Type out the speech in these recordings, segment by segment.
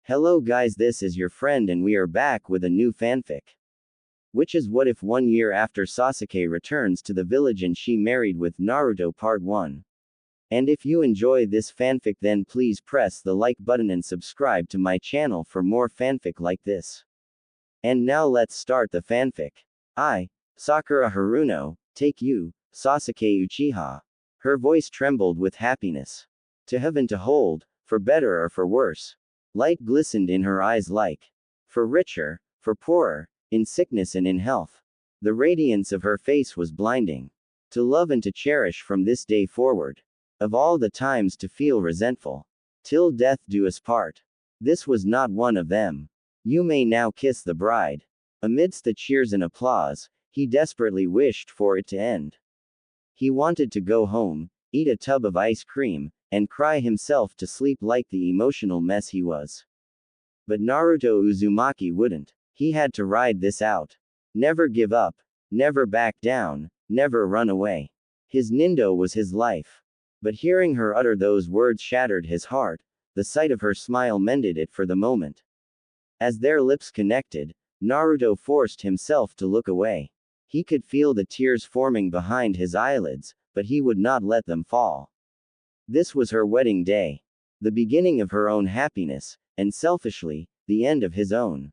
Hello guys, this is your friend and we are back with a new fanfic. Which is what if 1 year after Sasuke returns to the village and she married with Naruto Part 1. And if you enjoy this fanfic then please press the like button and subscribe to my channel for more fanfic like this. And now let's start the fanfic. I, Sakura Haruno, take you, Sasuke Uchiha. Her voice trembled with happiness. To have and to hold, for better or for worse. Light glistened in her eyes like, for richer, for poorer, in sickness and in health. The radiance of her face was blinding. To love and to cherish from this day forward. Of all the times to feel resentful. Till death do us part. This was not one of them. You may now kiss the bride. Amidst the cheers and applause, he desperately wished for it to end. He wanted to go home, eat a tub of ice cream, and cry himself to sleep like the emotional mess he was. But Naruto Uzumaki wouldn't. He had to ride this out. Never give up, never back down, never run away. His Nindo was his life. But hearing her utter those words shattered his heart. The sight of her smile mended it for the moment. As their lips connected, Naruto forced himself to look away. He could feel the tears forming behind his eyelids, but he would not let them fall. This was her wedding day. The beginning of her own happiness, and selfishly, the end of his own.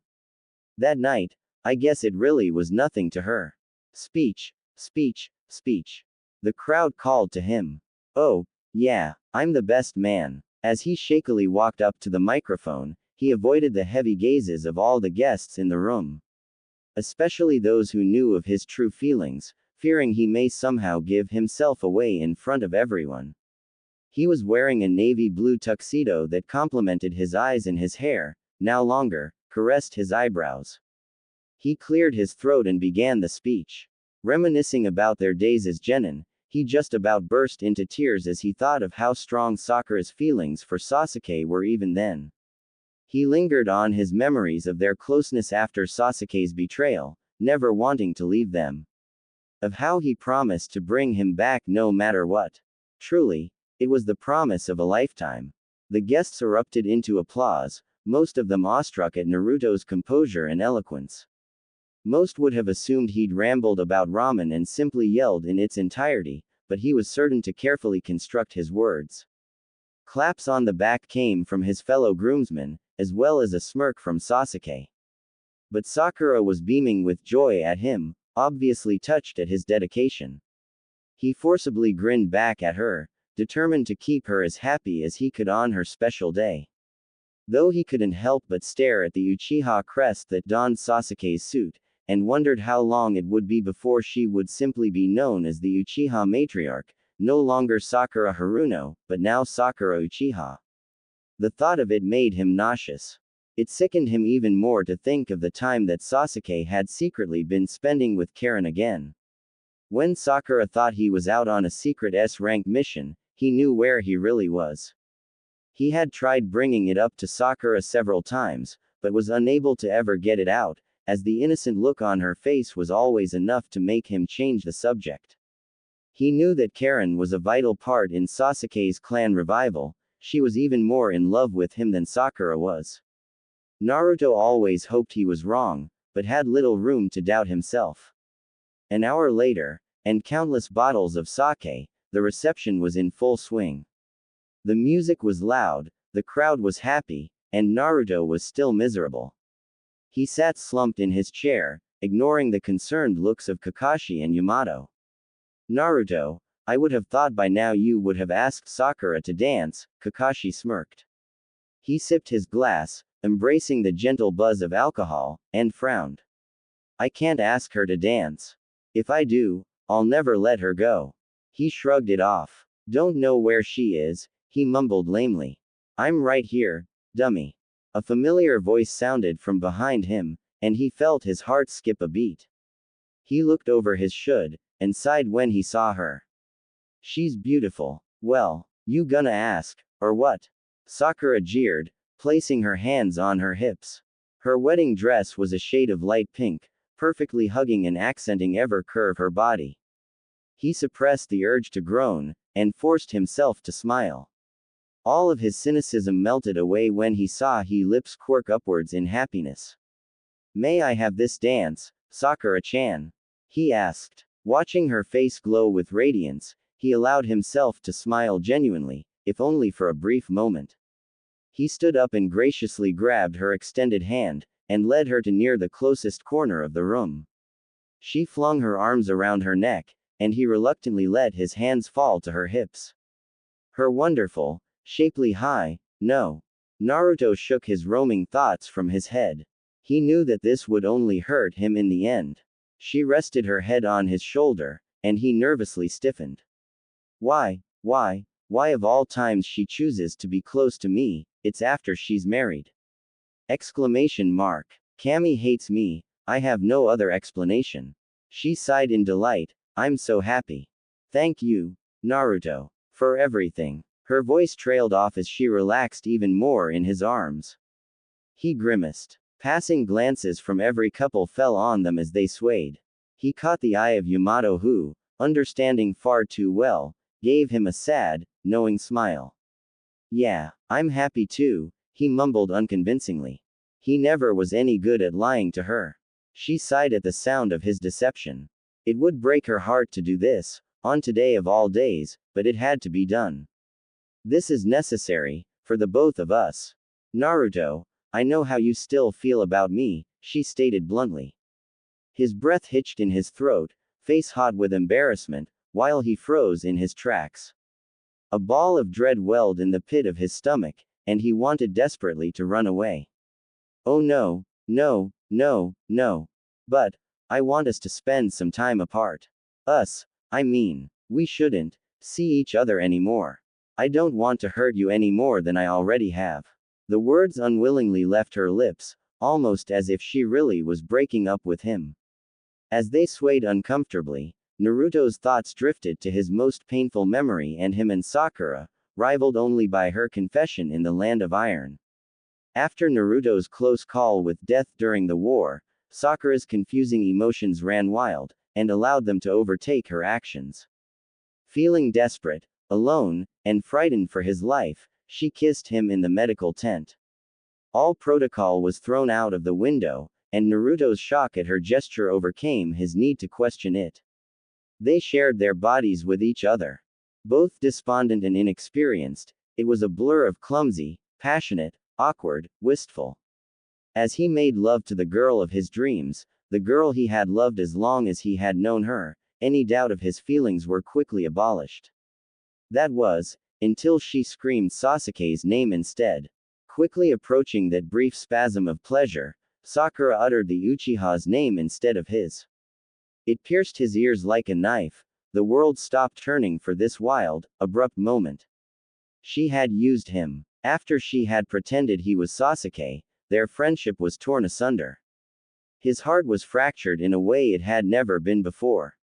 That night, I guess it really was nothing to her. Speech, speech, speech. The crowd called to him. Oh, yeah, I'm the best man. As he shakily walked up to the microphone, he avoided the heavy gazes of all the guests in the room. Especially those who knew of his true feelings, fearing he may somehow give himself away in front of everyone. He was wearing a navy blue tuxedo that complemented his eyes, and his hair, now longer, caressed his eyebrows. He cleared his throat and began the speech. Reminiscing about their days as genin, he just about burst into tears as he thought of how strong Sakura's feelings for Sasuke were even then. He lingered on his memories of their closeness after Sasuke's betrayal, never wanting to leave them. Of how he promised to bring him back no matter what. Truly, it was the promise of a lifetime. The guests erupted into applause, most of them awestruck at Naruto's composure and eloquence. Most would have assumed he'd rambled about ramen and simply yelled in its entirety, but he was certain to carefully construct his words. Claps on the back came from his fellow groomsmen, as well as a smirk from Sasuke. But Sakura was beaming with joy at him, obviously touched at his dedication. He forcibly grinned back at her, determined to keep her as happy as he could on her special day. Though he couldn't help but stare at the Uchiha crest that donned Sasuke's suit, and wondered how long it would be before she would simply be known as the Uchiha matriarch, no longer Sakura Haruno, but now Sakura Uchiha. The thought of it made him nauseous. It sickened him even more to think of the time that Sasuke had secretly been spending with Karen again. When Sakura thought he was out on a secret S-rank mission, he knew where he really was. He had tried bringing it up to Sakura several times, but was unable to ever get it out, as the innocent look on her face was always enough to make him change the subject. He knew that Karen was a vital part in Sasuke's clan revival. She was even more in love with him than Sakura was. Naruto always hoped he was wrong, but had little room to doubt himself. An hour later, and countless bottles of sake, the reception was in full swing. The music was loud, the crowd was happy, and Naruto was still miserable. He sat slumped in his chair, ignoring the concerned looks of Kakashi and Yamato. Naruto, I would have thought by now you would have asked Sakura to dance, Kakashi smirked. He sipped his glass, embracing the gentle buzz of alcohol, and frowned. I can't ask her to dance. If I do, I'll never let her go. He shrugged it off. Don't know where she is, he mumbled lamely. I'm right here, dummy. A familiar voice sounded from behind him, and he felt his heart skip a beat. He looked over his should, and sighed when he saw her. She's beautiful. Well, you gonna ask, or what? Sakura jeered, placing her hands on her hips. Her wedding dress was a shade of light pink, perfectly hugging and accenting every curve her body. He suppressed the urge to groan, and forced himself to smile. All of his cynicism melted away when he saw her lips quirk upwards in happiness. May I have this dance, Sakura-chan? He asked. Watching her face glow with radiance, he allowed himself to smile genuinely, if only for a brief moment. He stood up and graciously grabbed her extended hand, and led her to near the closest corner of the room. She flung her arms around her neck, and he reluctantly let his hands fall to her hips. Her wonderful, shapely high, no. Naruto shook his roaming thoughts from his head. He knew that this would only hurt him in the end. She rested her head on his shoulder, and he nervously stiffened. Why of all times she chooses to be close to me, it's after she's married. Exclamation mark. Cammy hates me, I have no other explanation. She sighed in delight, I'm so happy. Thank you, Naruto, for everything. Her voice trailed off as she relaxed even more in his arms. He grimaced. Passing glances from every couple fell on them as they swayed. He caught the eye of Yamato who, understanding far too well, gave him a sad, knowing smile. Yeah, I'm happy too, he mumbled unconvincingly. He never was any good at lying to her. She sighed at the sound of his deception. It would break her heart to do this, on today of all days, but it had to be done. This is necessary, for the both of us. Naruto, I know how you still feel about me, she stated bluntly. His breath hitched in his throat, face hot with embarrassment, while he froze in his tracks. A ball of dread welled in the pit of his stomach, and he wanted desperately to run away. Oh no, no, no, no. But, I want us to spend some time apart. Us, I mean, we shouldn't see each other anymore. I don't want to hurt you any more than I already have. The words unwillingly left her lips, almost as if she really was breaking up with him. As they swayed uncomfortably, Naruto's thoughts drifted to his most painful memory and him and Sakura, rivaled only by her confession in the Land of Iron. After Naruto's close call with death during the war, Sakura's confusing emotions ran wild, and allowed them to overtake her actions. Feeling desperate, alone, and frightened for his life, she kissed him in the medical tent. All protocol was thrown out of the window, and Naruto's shock at her gesture overcame his need to question it. They shared their bodies with each other. Both despondent and inexperienced, it was a blur of clumsy, passionate, awkward, wistful. As he made love to the girl of his dreams, the girl he had loved as long as he had known her, any doubt of his feelings were quickly abolished. That was, until she screamed Sasuke's name instead. Quickly approaching that brief spasm of pleasure, Sakura uttered the Uchiha's name instead of his. It pierced his ears like a knife. The world stopped turning for this wild, abrupt moment. She had used him. After she had pretended he was Sasuke, their friendship was torn asunder. His heart was fractured in a way it had never been before.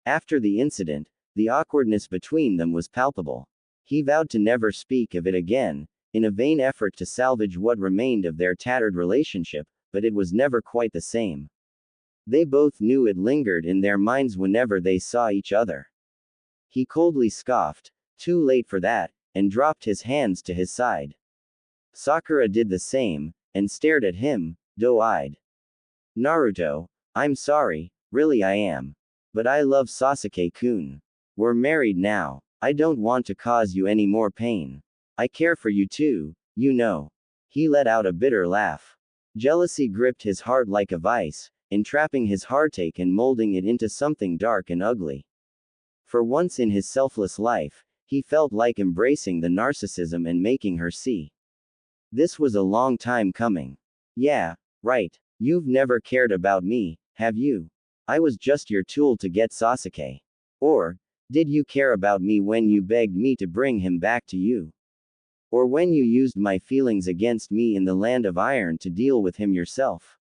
After the incident, the awkwardness between them was palpable. He vowed to never speak of it again, in a vain effort to salvage what remained of their tattered relationship, but it was never quite the same. They both knew it lingered in their minds whenever they saw each other. He coldly scoffed, too late for that, and dropped his hands to his side. Sakura did the same, and stared at him, doe-eyed. Naruto, I'm sorry, really I am. But I love Sasuke-kun. We're married now. I don't want to cause you any more pain. I care for you too, you know. He let out a bitter laugh. Jealousy gripped his heart like a vice, entrapping his heartache and molding it into something dark and ugly. For once in his selfless life, he felt like embracing the narcissism and making her see. This was a long time coming. Yeah, right. You've never cared about me, have you? I was just your tool to get Sasuke. Or, did you care about me when you begged me to bring him back to you? Or when you used my feelings against me in the Land of Iron to deal with him yourself?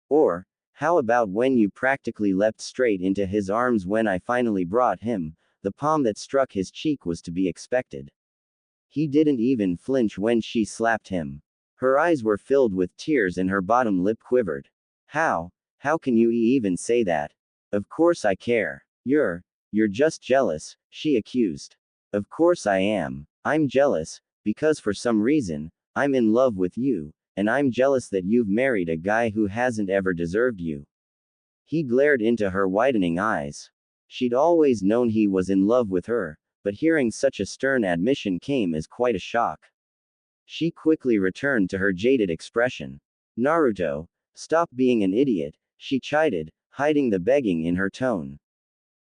Or, how about when you practically leapt straight into his arms when I finally brought him? The palm that struck his cheek was to be expected. He didn't even flinch when she slapped him. Her eyes were filled with tears and her bottom lip quivered. How can you even say that? Of course I care. You're just jealous, she accused. Of course I am. I'm jealous, because for some reason, I'm in love with you, and I'm jealous that you've married a guy who hasn't ever deserved you." He glared into her widening eyes. She'd always known he was in love with her, but hearing such a stern admission came as quite a shock. She quickly returned to her jaded expression. "Naruto, stop being an idiot," she chided, hiding the begging in her tone.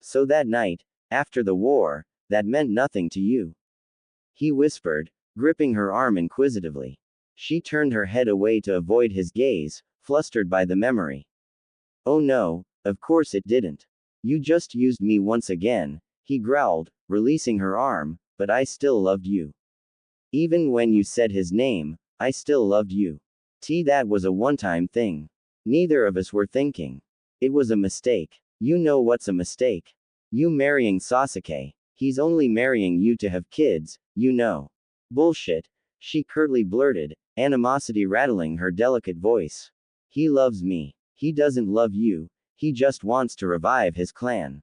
"So that night, after the war, that meant nothing to you?" he whispered, gripping her arm inquisitively. She turned her head away to avoid his gaze, flustered by the memory. "Oh no, of course it didn't. You just used me once again," he growled, releasing her arm, "but I still loved you. Even when you said his name, I still loved you. That was a one-time thing. Neither of us were thinking. It was a mistake. You know what's a mistake? You marrying Sasuke. He's only marrying you to have kids, you know." "Bullshit," she curtly blurted, animosity rattling her delicate voice. "He loves me. He doesn't love you. He just wants to revive his clan.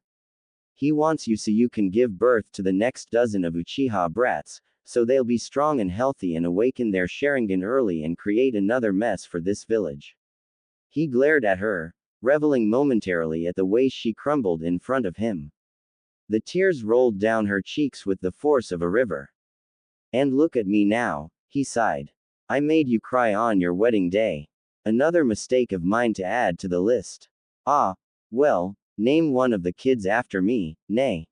He wants you so you can give birth to the next dozen of Uchiha brats, so they'll be strong and healthy and awaken their Sharingan early and create another mess for this village." He glared at her, reveling momentarily at the way she crumbled in front of him. The tears rolled down her cheeks with the force of a river. "And look at me now," he sighed. "I made you cry on your wedding day. Another mistake of mine to add to the list. Ah, well, name one of the kids after me, nay.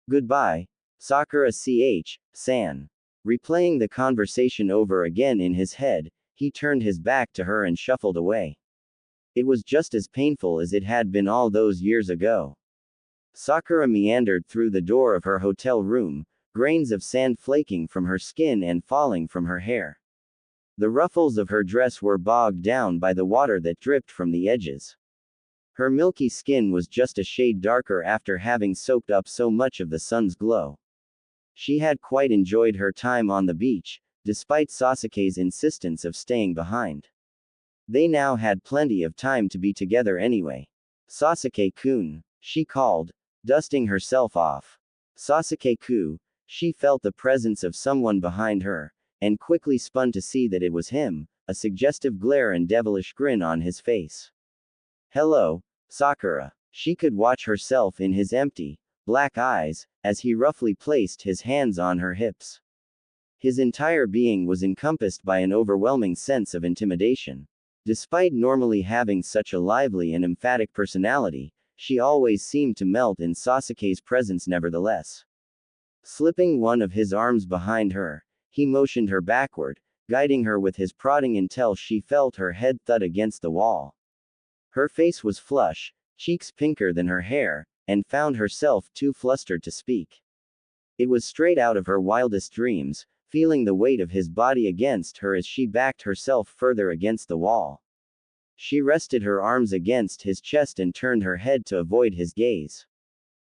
Goodbye, Sakura-san." Replaying the conversation over again in his head, he turned his back to her and shuffled away. It was just as painful as it had been all those years ago. Sakura meandered through the door of her hotel room, grains of sand flaking from her skin and falling from her hair. The ruffles of her dress were bogged down by the water that dripped from the edges. Her milky skin was just a shade darker after having soaked up so much of the sun's glow. She had quite enjoyed her time on the beach, despite Sasuke's insistence of staying behind. They now had plenty of time to be together anyway. "Sasuke-kun," she called, dusting herself off. "Sasuke-kun," she felt the presence of someone behind her, and quickly spun to see that it was him, a suggestive glare and devilish grin on his face. "Hello, Sakura." She could watch herself in his empty, black eyes, as he roughly placed his hands on her hips. His entire being was encompassed by an overwhelming sense of intimidation. Despite normally having such a lively and emphatic personality, she always seemed to melt in Sasuke's presence nevertheless. Slipping one of his arms behind her, he motioned her backward, guiding her with his prodding until she felt her head thud against the wall. Her face was flush, cheeks pinker than her hair, and found herself too flustered to speak. It was straight out of her wildest dreams, feeling the weight of his body against her as she backed herself further against the wall. She rested her arms against his chest and turned her head to avoid his gaze.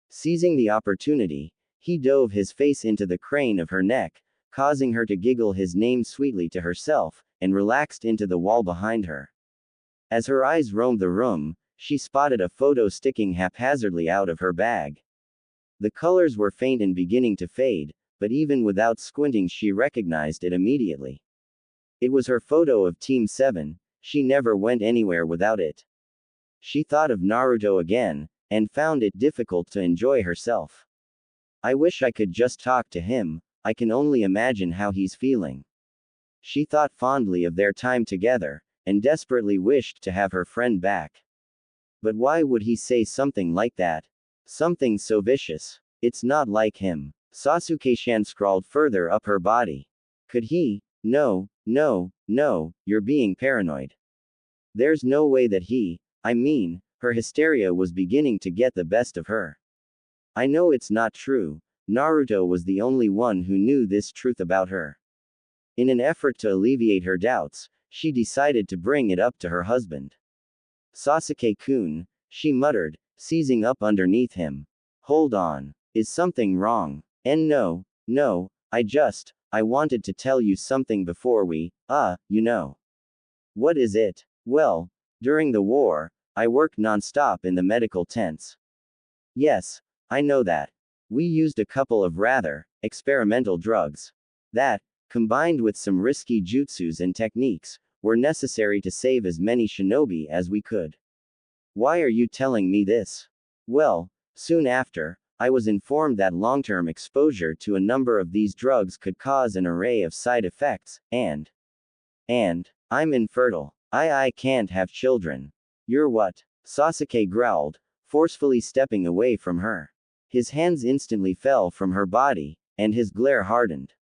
Seizing the opportunity, he dove his face into the crane of her neck, causing her to giggle his name sweetly to herself, and relaxed into the wall behind her. As her eyes roamed the room, she spotted a photo sticking haphazardly out of her bag. The colors were faint and beginning to fade, but even without squinting she recognized it immediately. It was her photo of Team 7, she never went anywhere without it. She thought of Naruto again, and found it difficult to enjoy herself. "I wish I could just talk to him, I can only imagine how he's feeling." She thought fondly of their time together, and desperately wished to have her friend back. But why would he say something like that? Something so vicious. It's not like him. Sasuke-shan scrawled further up her body. Could he? No, no, no, you're being paranoid. There's no way that her hysteria was beginning to get the best of her. I know it's not true. Naruto was the only one who knew this truth about her. In an effort to alleviate her doubts, she decided to bring it up to her husband. "Sasuke-kun," she muttered, seizing up underneath him. "Hold on. Is something wrong?" "And no, I wanted to tell you something before we, you know." "What is it?" "Well, during the war, I worked non-stop in the medical tents." "Yes, I know that. We used a couple of rather experimental drugs. That combined with some risky jutsus and techniques, were necessary to save as many shinobi as we could. Why are you telling me this? Well, soon after, I was informed that long-term exposure to a number of these drugs could cause an array of side effects, and I'm infertile. I can't have children. You're what? Sasuke growled, forcefully stepping away from her. His hands instantly fell from her body, and his glare hardened.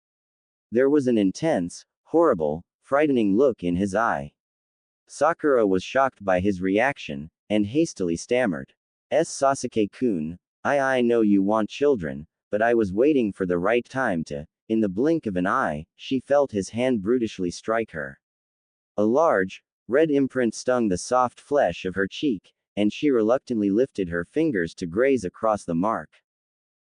There was an intense, horrible, frightening look in his eye. Sakura was shocked by his reaction, and hastily stammered. Sasuke-kun, I know you want children, but I was waiting for the right time to. In the blink of an eye, she felt his hand brutally strike her. A large, red imprint stung the soft flesh of her cheek, and she reluctantly lifted her fingers to graze across the mark.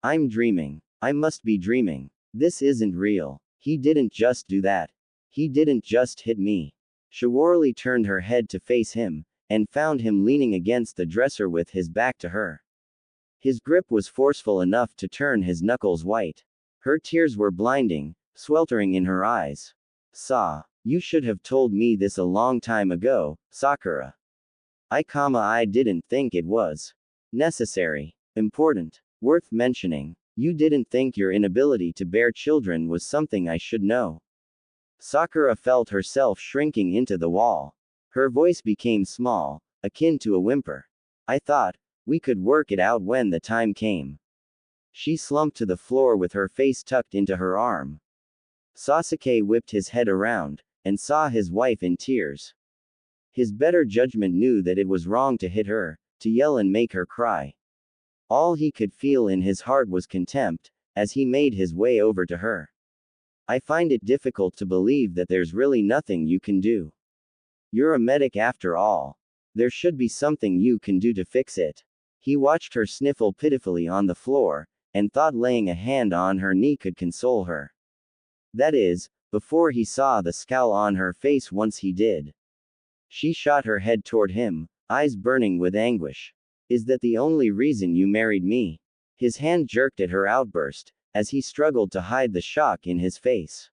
I'm dreaming. I must be dreaming. This isn't real. He didn't just do that. He didn't just hit me. Shiwarli turned her head to face him, and found him leaning against the dresser with his back to her. His grip was forceful enough to turn his knuckles white. Her tears were blinding, sweltering in her eyes. You should have told me this a long time ago, Sakura. I didn't think it was necessary, important, worth mentioning. You didn't think your inability to bear children was something I should know. Sakura felt herself shrinking into the wall. Her voice became small, akin to a whimper. I thought we could work it out when the time came. She slumped to the floor with her face tucked into her arm. Sasuke whipped his head around, and saw his wife in tears. His better judgment knew that it was wrong to hit her, to yell and make her cry. All he could feel in his heart was contempt, as he made his way over to her. I find it difficult to believe that there's really nothing you can do. You're a medic after all. There should be something you can do to fix it. He watched her sniffle pitifully on the floor, and thought laying a hand on her knee could console her. That is, before he saw the scowl on her face once he did. She shot her head toward him, eyes burning with anguish. Is that the only reason you married me? His hand jerked at her outburst, as he struggled to hide the shock in his face.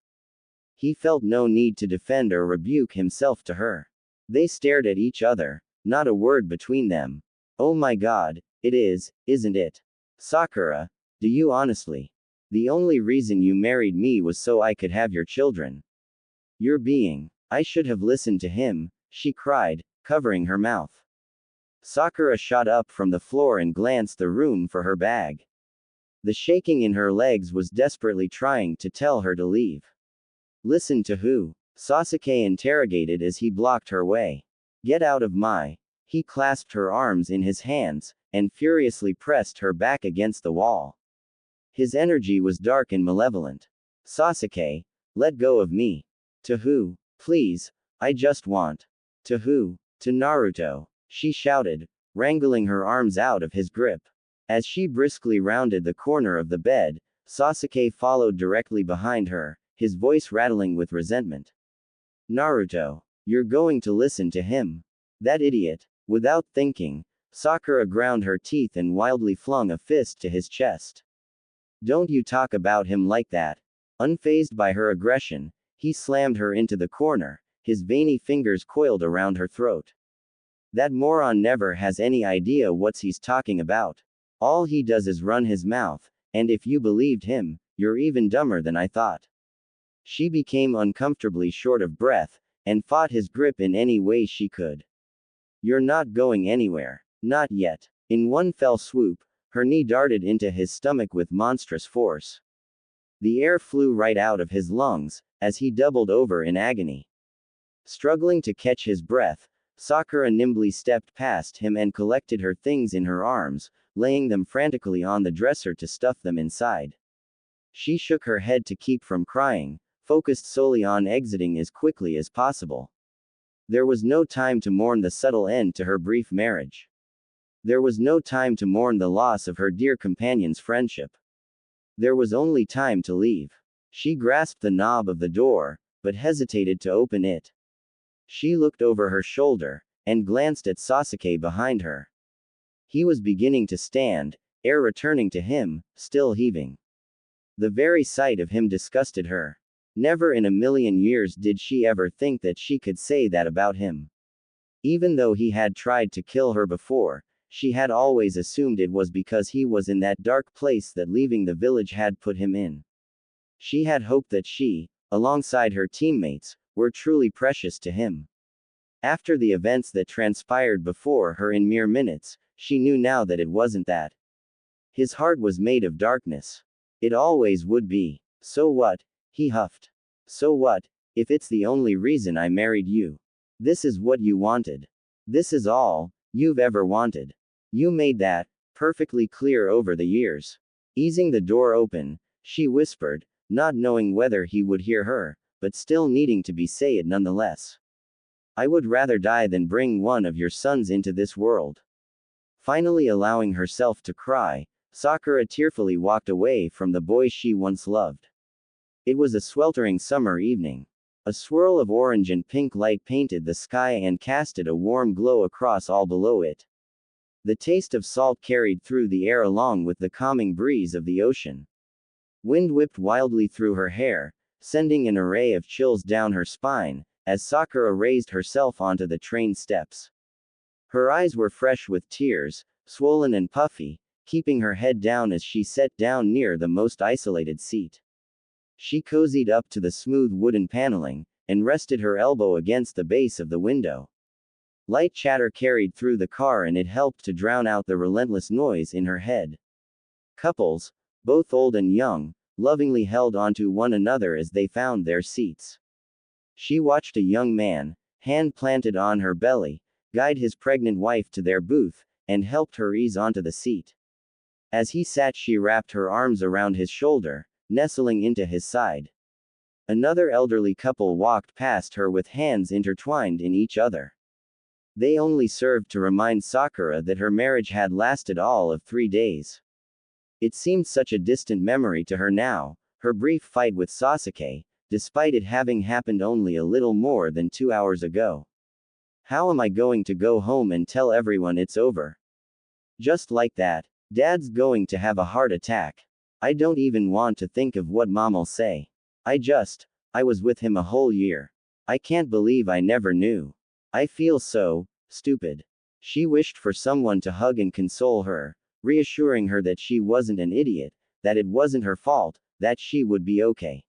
He felt no need to defend or rebuke himself to her. They stared at each other, not a word between them. Oh my God, it is, isn't it? Sakura, do you honestly? The only reason you married me was so I could have your children. You're being. I should have listened to him, she cried, covering her mouth. Sakura shot up from the floor and glanced the room for her bag. The shaking in her legs was desperately trying to tell her to leave. Listen to who? Sasuke interrogated as he blocked her way. Get out of my. He clasped her arms in his hands, and furiously pressed her back against the wall. His energy was dark and malevolent. Sasuke, let go of me. To who? Please, I just want. To who? To Naruto, she shouted, wrangling her arms out of his grip. As she briskly rounded the corner of the bed, Sasuke followed directly behind her, his voice rattling with resentment. Naruto, you're going to listen to him? That idiot. Without thinking, Sakura ground her teeth and wildly flung a fist to his chest. Don't you talk about him like that. Unfazed by her aggression, he slammed her into the corner, his veiny fingers coiled around her throat. That moron never has any idea what he's talking about. All he does is run his mouth, and if you believed him, you're even dumber than I thought. She became uncomfortably short of breath, and fought his grip in any way she could. You're not going anywhere. Not yet. In one fell swoop, her knee darted into his stomach with monstrous force. The air flew right out of his lungs, as he doubled over in agony. Struggling to catch his breath, Sakura nimbly stepped past him and collected her things in her arms, laying them frantically on the dresser to stuff them inside. She shook her head to keep from crying, focused solely on exiting as quickly as possible. There was no time to mourn the subtle end to her brief marriage. There was no time to mourn the loss of her dear companion's friendship. There was only time to leave. She grasped the knob of the door, but hesitated to open it. She looked over her shoulder, and glanced at Sasuke behind her. He was beginning to stand, air returning to him, still heaving. The very sight of him disgusted her. Never in a million years did she ever think that she could say that about him. Even though he had tried to kill her before, she had always assumed it was because he was in that dark place that leaving the village had put him in. She had hoped that she, alongside her teammates, were truly precious to him. After the events that transpired before her in mere minutes, she knew now that it wasn't that. His heart was made of darkness. It always would be. So what? He huffed. So what, if it's the only reason I married you? This is what you wanted. This is all you've ever wanted. You made that perfectly clear over the years. Easing the door open, she whispered, not knowing whether he would hear her, but still needing to say it nonetheless. I would rather die than bring one of your sons into this world. Finally allowing herself to cry, Sakura tearfully walked away from the boy she once loved. It was a sweltering summer evening. A swirl of orange and pink light painted the sky and casted a warm glow across all below it. The taste of salt carried through the air along with the calming breeze of the ocean. Wind whipped wildly through her hair, sending an array of chills down her spine, as Sakura raised herself onto the train steps. Her eyes were fresh with tears, swollen and puffy, keeping her head down as she sat down near the most isolated seat. She cozied up to the smooth wooden paneling, and rested her elbow against the base of the window. Light chatter carried through the car and it helped to drown out the relentless noise in her head. Couples, both old and young, lovingly held onto one another as they found their seats. She watched a young man, hand planted on her belly, guide his pregnant wife to their booth, and helped her ease onto the seat. As he sat, she wrapped her arms around his shoulder, nestling into his side. Another elderly couple walked past her with hands intertwined in each other. They only served to remind Sakura that her marriage had lasted all of 3 days. It seemed such a distant memory to her now, her brief fight with Sasuke, despite it having happened only a little more than 2 hours ago. How am I going to go home and tell everyone it's over? Just like that, Dad's going to have a heart attack. I don't even want to think of what Mom'll say. I was with him a whole year. I can't believe I never knew. I feel so stupid. She wished for someone to hug and console her, reassuring her that she wasn't an idiot, that it wasn't her fault, that she would be okay.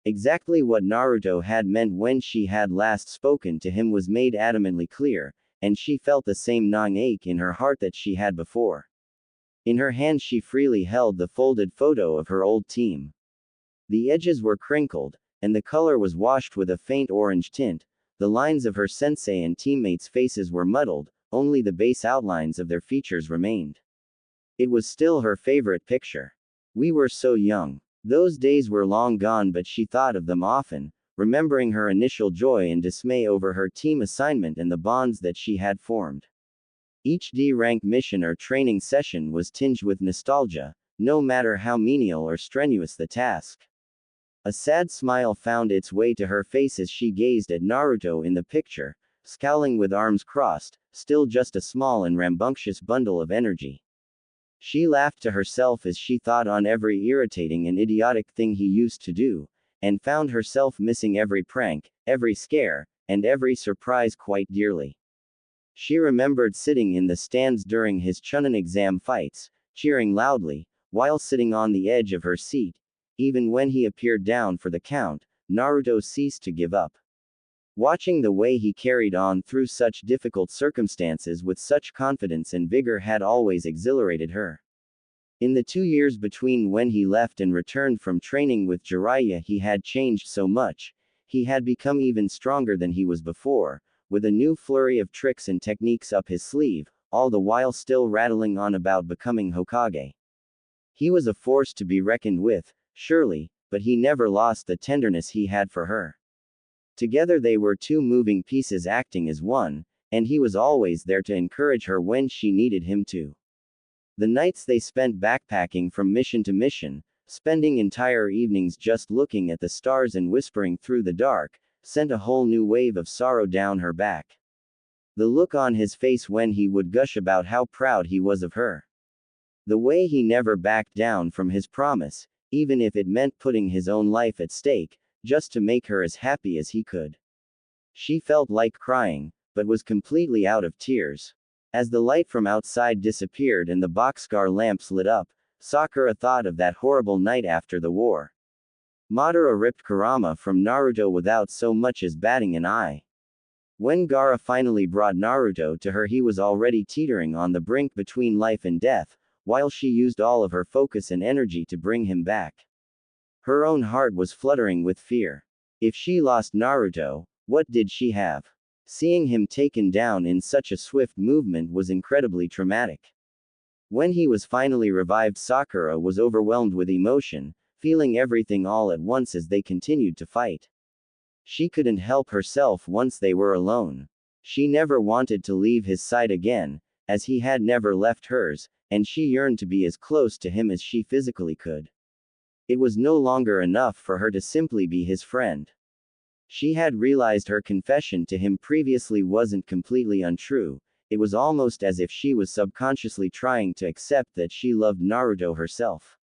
Exactly what Naruto had meant when she had last spoken to him was made adamantly clear, and she felt the same gnawing ache in her heart that she had before. In her hand she freely held the folded photo of her old team. The edges were crinkled, and the color was washed with a faint orange tint. The lines of her sensei and teammates' faces were muddled, only the base outlines of their features remained. It was still her favorite picture. We were so young. Those days were long gone, but she thought of them often, remembering her initial joy and dismay over her team assignment and the bonds that she had formed. Each D-rank mission or training session was tinged with nostalgia, no matter how menial or strenuous the task. A sad smile found its way to her face as she gazed at Naruto in the picture, scowling with arms crossed, still just a small and rambunctious bundle of energy. She laughed to herself as she thought on every irritating and idiotic thing he used to do, and found herself missing every prank, every scare, and every surprise quite dearly. She remembered sitting in the stands during his Chunin exam fights, cheering loudly, while sitting on the edge of her seat. Even when he appeared down for the count, Naruto ceased to give up. Watching the way he carried on through such difficult circumstances with such confidence and vigor had always exhilarated her. In the 2 years between when he left and returned from training with Jiraiya, he had changed so much. He had become even stronger than he was before, with a new flurry of tricks and techniques up his sleeve, all the while still rattling on about becoming Hokage. He was a force to be reckoned with, surely, but he never lost the tenderness he had for her. Together they were two moving pieces acting as one, and he was always there to encourage her when she needed him to. The nights they spent backpacking from mission to mission, spending entire evenings just looking at the stars and whispering through the dark, sent a whole new wave of sorrow down her back. The look on his face when he would gush about how proud he was of her. The way he never backed down from his promise, even if it meant putting his own life at stake, just to make her as happy as he could. She felt like crying, but was completely out of tears. As the light from outside disappeared and the boxcar lamps lit up, Sakura thought of that horrible night after the war. Madara ripped Kurama from Naruto without so much as batting an eye. When Gaara finally brought Naruto to her, he was already teetering on the brink between life and death, while she used all of her focus and energy to bring him back. Her own heart was fluttering with fear. If she lost Naruto, what did she have? Seeing him taken down in such a swift movement was incredibly traumatic. When he was finally revived, Sakura was overwhelmed with emotion, feeling everything all at once as they continued to fight. She couldn't help herself once they were alone. She never wanted to leave his side again, as he had never left hers, and she yearned to be as close to him as she physically could. It was no longer enough for her to simply be his friend. She had realized her confession to him previously wasn't completely untrue. It was almost as if she was subconsciously trying to accept that she loved Naruto herself.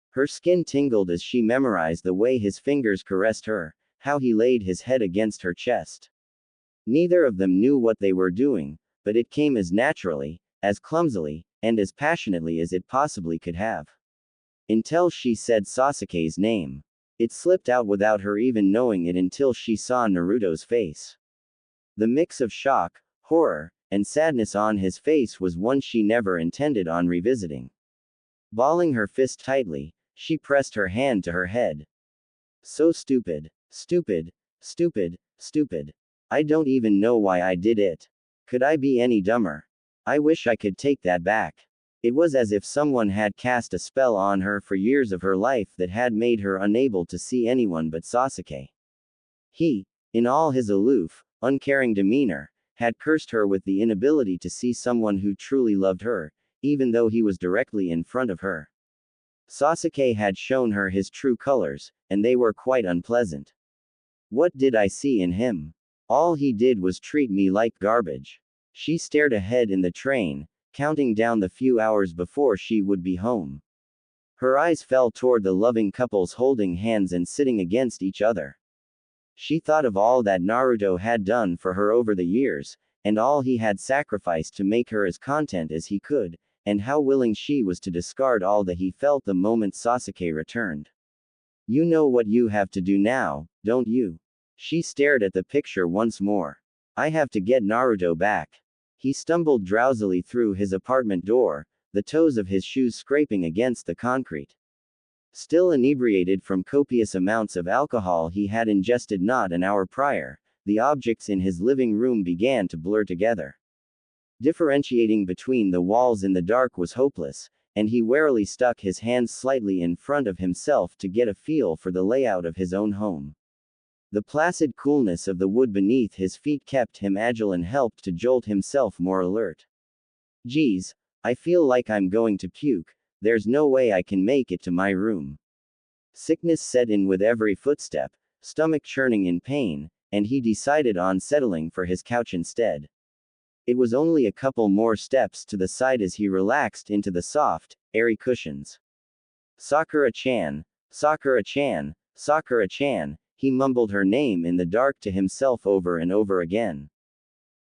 Her skin tingled as she memorized the way his fingers caressed her, how he laid his head against her chest. Neither of them knew what they were doing, but it came as naturally, as clumsily, and as passionately as it possibly could have. Until she said Sasuke's name. It slipped out without her even knowing it until she saw Naruto's face. The mix of shock, horror, and sadness on his face was one she never intended on revisiting. Balling her fist tightly, she pressed her hand to her head. So stupid. Stupid. Stupid. Stupid. I don't even know why I did it. Could I be any dumber? I wish I could take that back. It was as if someone had cast a spell on her for years of her life that had made her unable to see anyone but Sasuke. He, in all his aloof, uncaring demeanor, had cursed her with the inability to see someone who truly loved her, even though he was directly in front of her. Sasuke had shown her his true colors, and they were quite unpleasant. What did I see in him? All he did was treat me like garbage. She stared ahead in the train, counting down the few hours before she would be home. Her eyes fell toward the loving couples holding hands and sitting against each other. She thought of all that Naruto had done for her over the years, and all he had sacrificed to make her as content as he could, and how willing she was to discard all that he felt the moment Sasuke returned. You know what you have to do now, don't you? She stared at the picture once more. I have to get Naruto back. He stumbled drowsily through his apartment door, the toes of his shoes scraping against the concrete. Still inebriated from copious amounts of alcohol he had ingested not an hour prior, the objects in his living room began to blur together. Differentiating between the walls in the dark was hopeless, and he warily stuck his hands slightly in front of himself to get a feel for the layout of his own home. The placid coolness of the wood beneath his feet kept him agile and helped to jolt himself more alert. Geez, I feel like I'm going to puke, there's no way I can make it to my room. Sickness set in with every footstep, stomach churning in pain, and he decided on settling for his couch instead. It was only a couple more steps to the side as he relaxed into the soft, airy cushions. Sakura-chan, Sakura-chan, Sakura-chan, he mumbled her name in the dark to himself over and over again.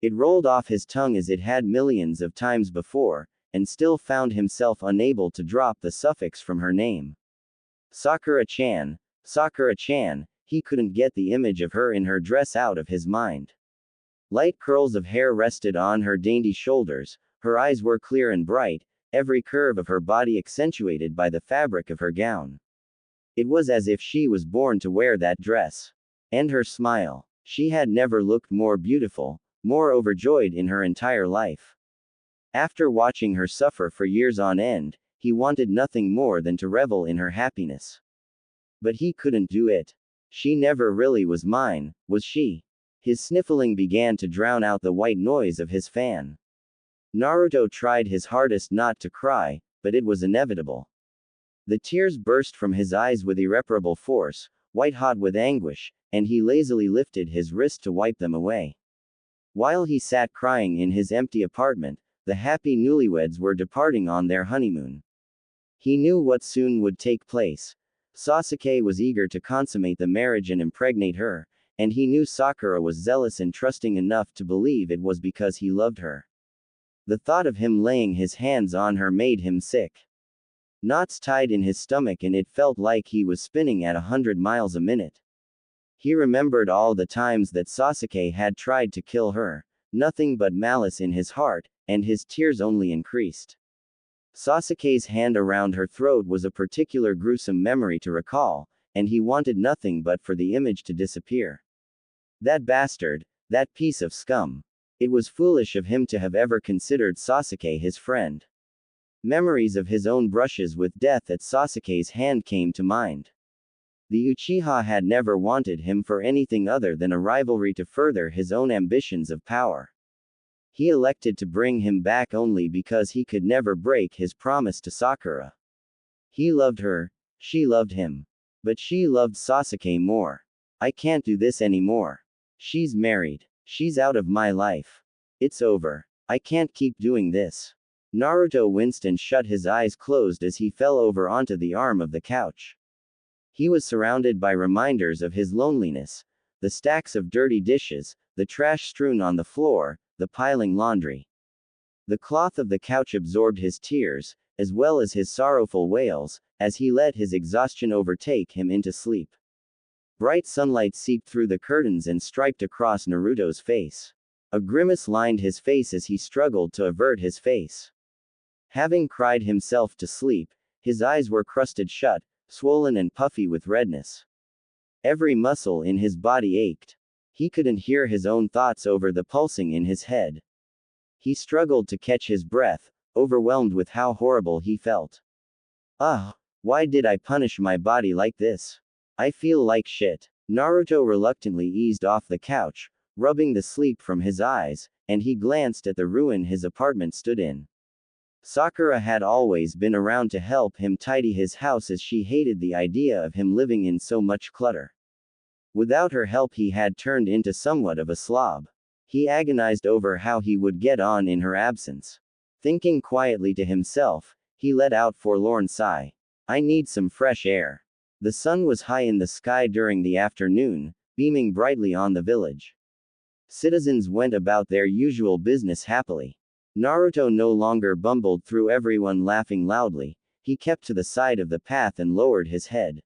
It rolled off his tongue as it had millions of times before, and still found himself unable to drop the suffix from her name. Sakura-chan, Sakura-chan, he couldn't get the image of her in her dress out of his mind. Light curls of hair rested on her dainty shoulders, her eyes were clear and bright, every curve of her body accentuated by the fabric of her gown. It was as if she was born to wear that dress. And her smile. She had never looked more beautiful, more overjoyed in her entire life. After watching her suffer for years on end, he wanted nothing more than to revel in her happiness. But he couldn't do it. She never really was mine, was she? His sniffling began to drown out the white noise of his fan. Naruto tried his hardest not to cry, but it was inevitable. The tears burst from his eyes with irreparable force, white-hot with anguish, and he lazily lifted his wrist to wipe them away. While he sat crying in his empty apartment, the happy newlyweds were departing on their honeymoon. He knew what soon would take place. Sasuke was eager to consummate the marriage and impregnate her, and he knew Sakura was zealous and trusting enough to believe it was because he loved her. The thought of him laying his hands on her made him sick. Knots tied in his stomach and it felt like he was spinning at 100 miles a minute. He remembered all the times that Sasuke had tried to kill her, nothing but malice in his heart, and his tears only increased. Sasuke's hand around her throat was a particular gruesome memory to recall, and he wanted nothing but for the image to disappear. That bastard, that piece of scum. It was foolish of him to have ever considered Sasuke his friend. Memories of his own brushes with death at Sasuke's hand came to mind. The Uchiha had never wanted him for anything other than a rivalry to further his own ambitions of power. He elected to bring him back only because he could never break his promise to Sakura. He loved her, she loved him. But she loved Sasuke more. I can't do this anymore. She's married. She's out of my life. It's over. I can't keep doing this. Naruto winced and shut his eyes closed as he fell over onto the arm of the couch. He was surrounded by reminders of his loneliness, the stacks of dirty dishes, the trash strewn on the floor, the piling laundry. The cloth of the couch absorbed his tears, as well as his sorrowful wails, as he let his exhaustion overtake him into sleep. Bright sunlight seeped through the curtains and striped across Naruto's face. A grimace lined his face as he struggled to avert his face. Having cried himself to sleep, his eyes were crusted shut, swollen and puffy with redness. Every muscle in his body ached. He couldn't hear his own thoughts over the pulsing in his head. He struggled to catch his breath, overwhelmed with how horrible he felt. Why did I punish my body like this? I feel like shit. Naruto reluctantly eased off the couch, rubbing the sleep from his eyes, and he glanced at the ruin his apartment stood in. Sakura had always been around to help him tidy his house as she hated the idea of him living in so much clutter. Without her help he had turned into somewhat of a slob. He agonized over how he would get on in her absence. Thinking quietly to himself, he let out a forlorn sigh. I need some fresh air. The sun was high in the sky during the afternoon, beaming brightly on the village. Citizens went about their usual business happily. Naruto no longer bumbled through everyone laughing loudly, he kept to the side of the path and lowered his head.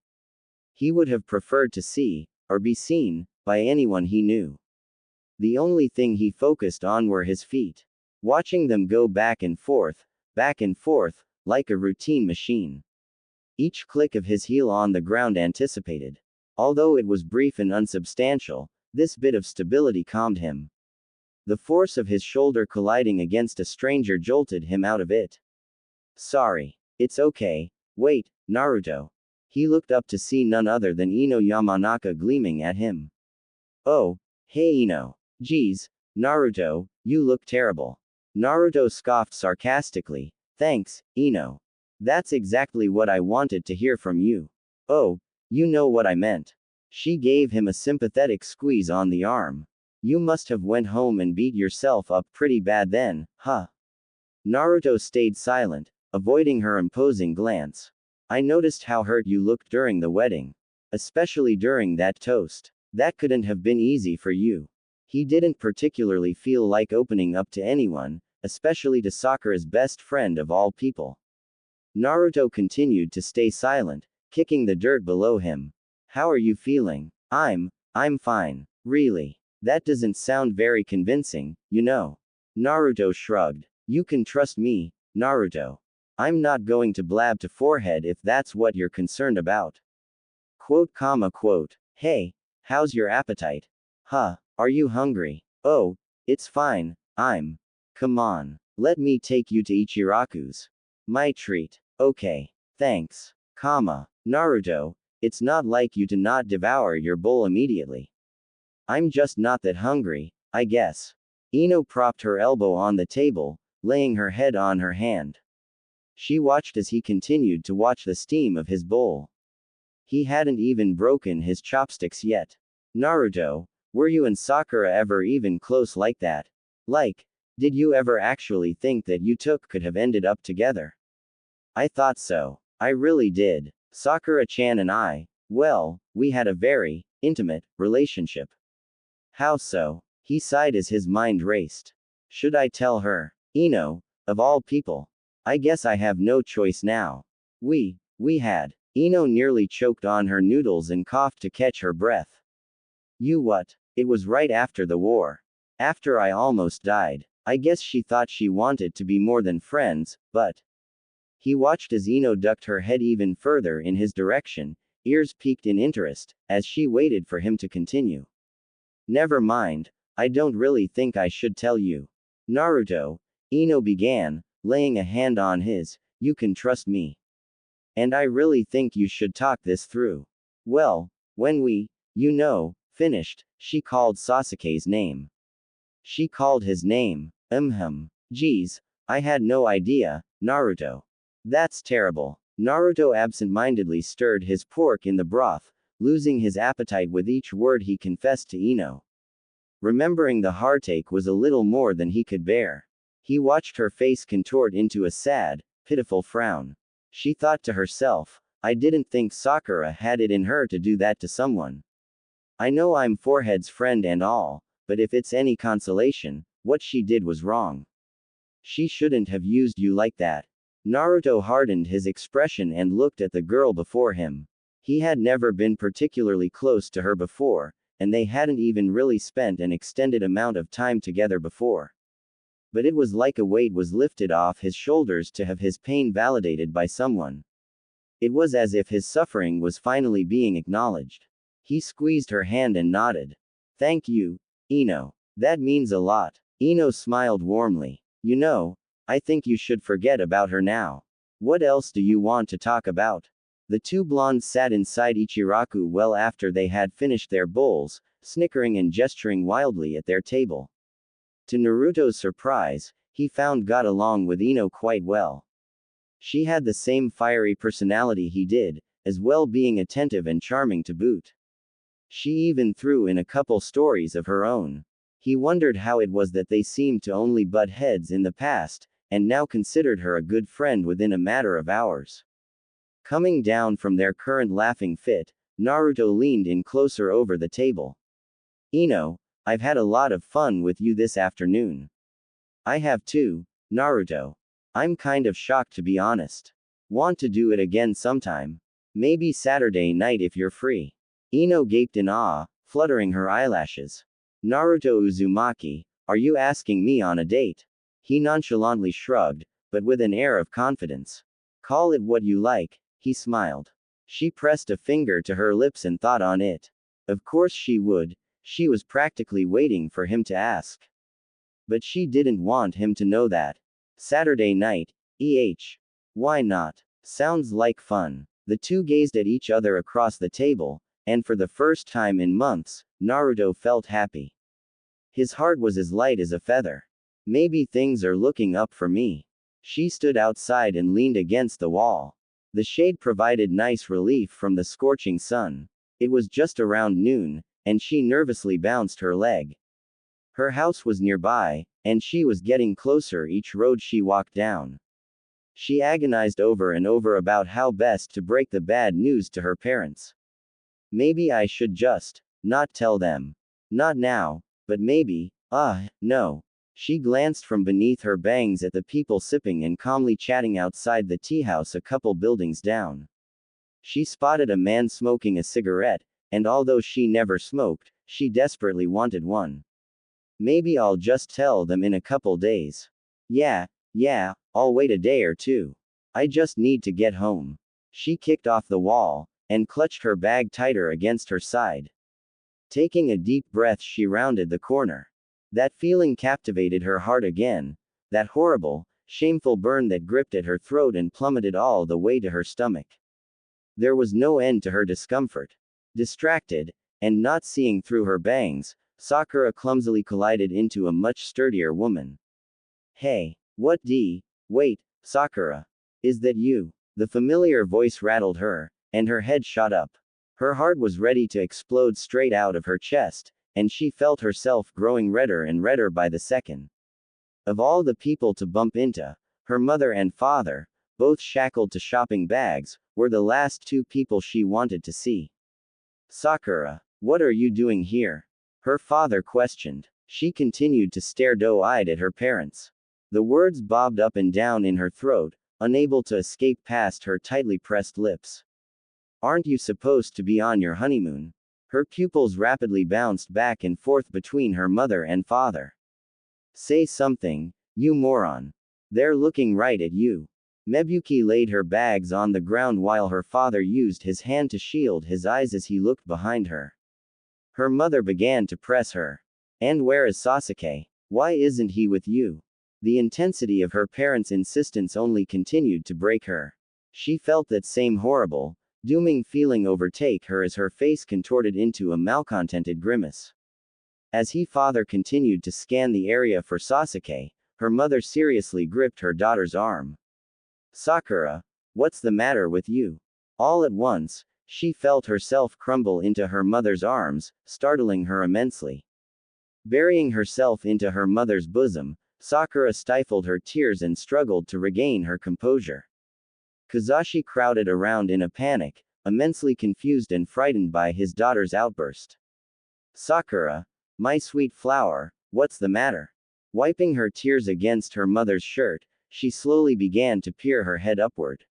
He would have preferred to see, or be seen, by anyone he knew. The only thing he focused on were his feet. Watching them go back and forth, like a routine machine. Each click of his heel on the ground anticipated. Although it was brief and unsubstantial, this bit of stability calmed him. The force of his shoulder colliding against a stranger jolted him out of it. Sorry. It's okay. Wait, Naruto. He looked up to see none other than Ino Yamanaka gleaming at him. Oh, hey Ino. Geez, Naruto, you look terrible. Naruto scoffed sarcastically. Thanks, Ino. That's exactly what I wanted to hear from you. Oh, you know what I meant. She gave him a sympathetic squeeze on the arm. You must have went home and beat yourself up pretty bad then, huh? Naruto stayed silent, avoiding her imposing glance. I noticed how hurt you looked during the wedding. Especially during that toast. That couldn't have been easy for you. He didn't particularly feel like opening up to anyone, especially to Sakura's best friend of all people. Naruto continued to stay silent, kicking the dirt below him. How are you feeling? I'm fine. Really. That doesn't sound very convincing, you know. Naruto shrugged. You can trust me, Naruto. I'm not going to blab to forehead if that's what you're concerned about. Quote. Hey, how's your appetite? Huh, are you hungry? Oh, it's fine, come on. Let me take you to Ichiraku's. My treat. Okay. Thanks. Naruto, it's not like you to not devour your bowl immediately. I'm just not that hungry, I guess. Ino propped her elbow on the table, laying her head on her hand. She watched as he continued to watch the steam of his bowl. He hadn't even broken his chopsticks yet. Naruto, were you and Sakura ever even close like that? Like, did you ever actually think that you two could have ended up together? I thought so. I really did. Sakura-chan and I, well, we had a very intimate relationship. How so? He sighed as his mind raced. Should I tell her? Ino, of all people. I guess I have no choice now. We had. Ino nearly choked on her noodles and coughed to catch her breath. You what? It was right after the war. After I almost died. I guess she thought she wanted to be more than friends, but. He watched as Ino ducked her head even further in his direction, ears peaked in interest, as she waited for him to continue. Never mind. I don't really think I should tell you. Naruto, Ino began, laying a hand on his, you can trust me. And I really think you should talk this through. Well, when we, finished, she called Sasuke's name. She called his name. Geez, I had no idea, Naruto. That's terrible. Naruto absent-mindedly stirred his pork in the broth, losing his appetite with each word he confessed to Ino. Remembering the heartache was a little more than he could bear. He watched her face contort into a sad, pitiful frown. She thought to herself, I didn't think Sakura had it in her to do that to someone. I know I'm Forehead's friend and all, but if it's any consolation, what she did was wrong. She shouldn't have used you like that. Naruto hardened his expression and looked at the girl before him. He had never been particularly close to her before, and they hadn't even really spent an extended amount of time together before. But it was like a weight was lifted off his shoulders to have his pain validated by someone. It was as if his suffering was finally being acknowledged. He squeezed her hand and nodded. Thank you, Ino. That means a lot. Ino smiled warmly. I think you should forget about her now. What else do you want to talk about? The two blondes sat inside Ichiraku well after they had finished their bowls, snickering and gesturing wildly at their table. To Naruto's surprise, he found got along with Ino quite well. She had the same fiery personality he did, as well being attentive and charming to boot. She even threw in a couple stories of her own. He wondered how it was that they seemed to only butt heads in the past, and now considered her a good friend within a matter of hours. Coming down from their current laughing fit, Naruto leaned in closer over the table. Ino, I've had a lot of fun with you this afternoon. I have too, Naruto. I'm kind of shocked to be honest. Want to do it again sometime? Maybe Saturday night if you're free. Ino gaped in awe, fluttering her eyelashes. Naruto Uzumaki, are you asking me on a date? He nonchalantly shrugged, but with an air of confidence. Call it what you like, he smiled. She pressed a finger to her lips and thought on it. Of course she would, she was practically waiting for him to ask. But she didn't want him to know that. Saturday night, Why not? Sounds like fun. The two gazed at each other across the table, and for the first time in months, Naruto felt happy. His heart was as light as a feather. Maybe things are looking up for me. She stood outside and leaned against the wall. The shade provided nice relief from the scorching sun. It was just around noon, and she nervously bounced her leg. Her house was nearby, and she was getting closer each road she walked down. She agonized over and over about how best to break the bad news to her parents. Maybe I should just not tell them. Not now, but maybe, no. She glanced from beneath her bangs at the people sipping and calmly chatting outside the tea house a couple buildings down. She spotted a man smoking a cigarette, and although she never smoked, she desperately wanted one. Maybe I'll just tell them in a couple days. Yeah, I'll wait a day or two. I just need to get home. She kicked off the wall, and clutched her bag tighter against her side. Taking a deep breath, she rounded the corner. That feeling captivated her heart again, that horrible, shameful burn that gripped at her throat and plummeted all the way to her stomach. There was no end to her discomfort. Distracted, and not seeing through her bangs, Sakura clumsily collided into a much sturdier woman. Hey, wait, Sakura. Is that you? The familiar voice rattled her, and her head shot up. Her heart was ready to explode straight out of her chest, and she felt herself growing redder and redder by the second. Of all the people to bump into, her mother and father, both shackled to shopping bags, were the last two people she wanted to see. Sakura, what are you doing here? Her father questioned. She continued to stare doe-eyed at her parents. The words bobbed up and down in her throat, unable to escape past her tightly pressed lips. Aren't you supposed to be on your honeymoon? Her pupils rapidly bounced back and forth between her mother and father. Say something, you moron. They're looking right at you. Mebuki laid her bags on the ground while her father used his hand to shield his eyes as he looked behind her. Her mother began to press her. And where is Sasuke? Why isn't he with you? The intensity of her parents' insistence only continued to break her. She felt that same horrible, dooming feeling overtake her as her face contorted into a malcontented grimace. As her father continued to scan the area for Sasuke, her mother seriously gripped her daughter's arm. Sakura, what's the matter with you? All at once, she felt herself crumble into her mother's arms, startling her immensely. Burying herself into her mother's bosom, Sakura stifled her tears and struggled to regain her composure. Kazashi crowded around in a panic, immensely confused and frightened by his daughter's outburst. Sakura, my sweet flower, what's the matter? Wiping her tears against her mother's shirt, she slowly began to peer her head upward.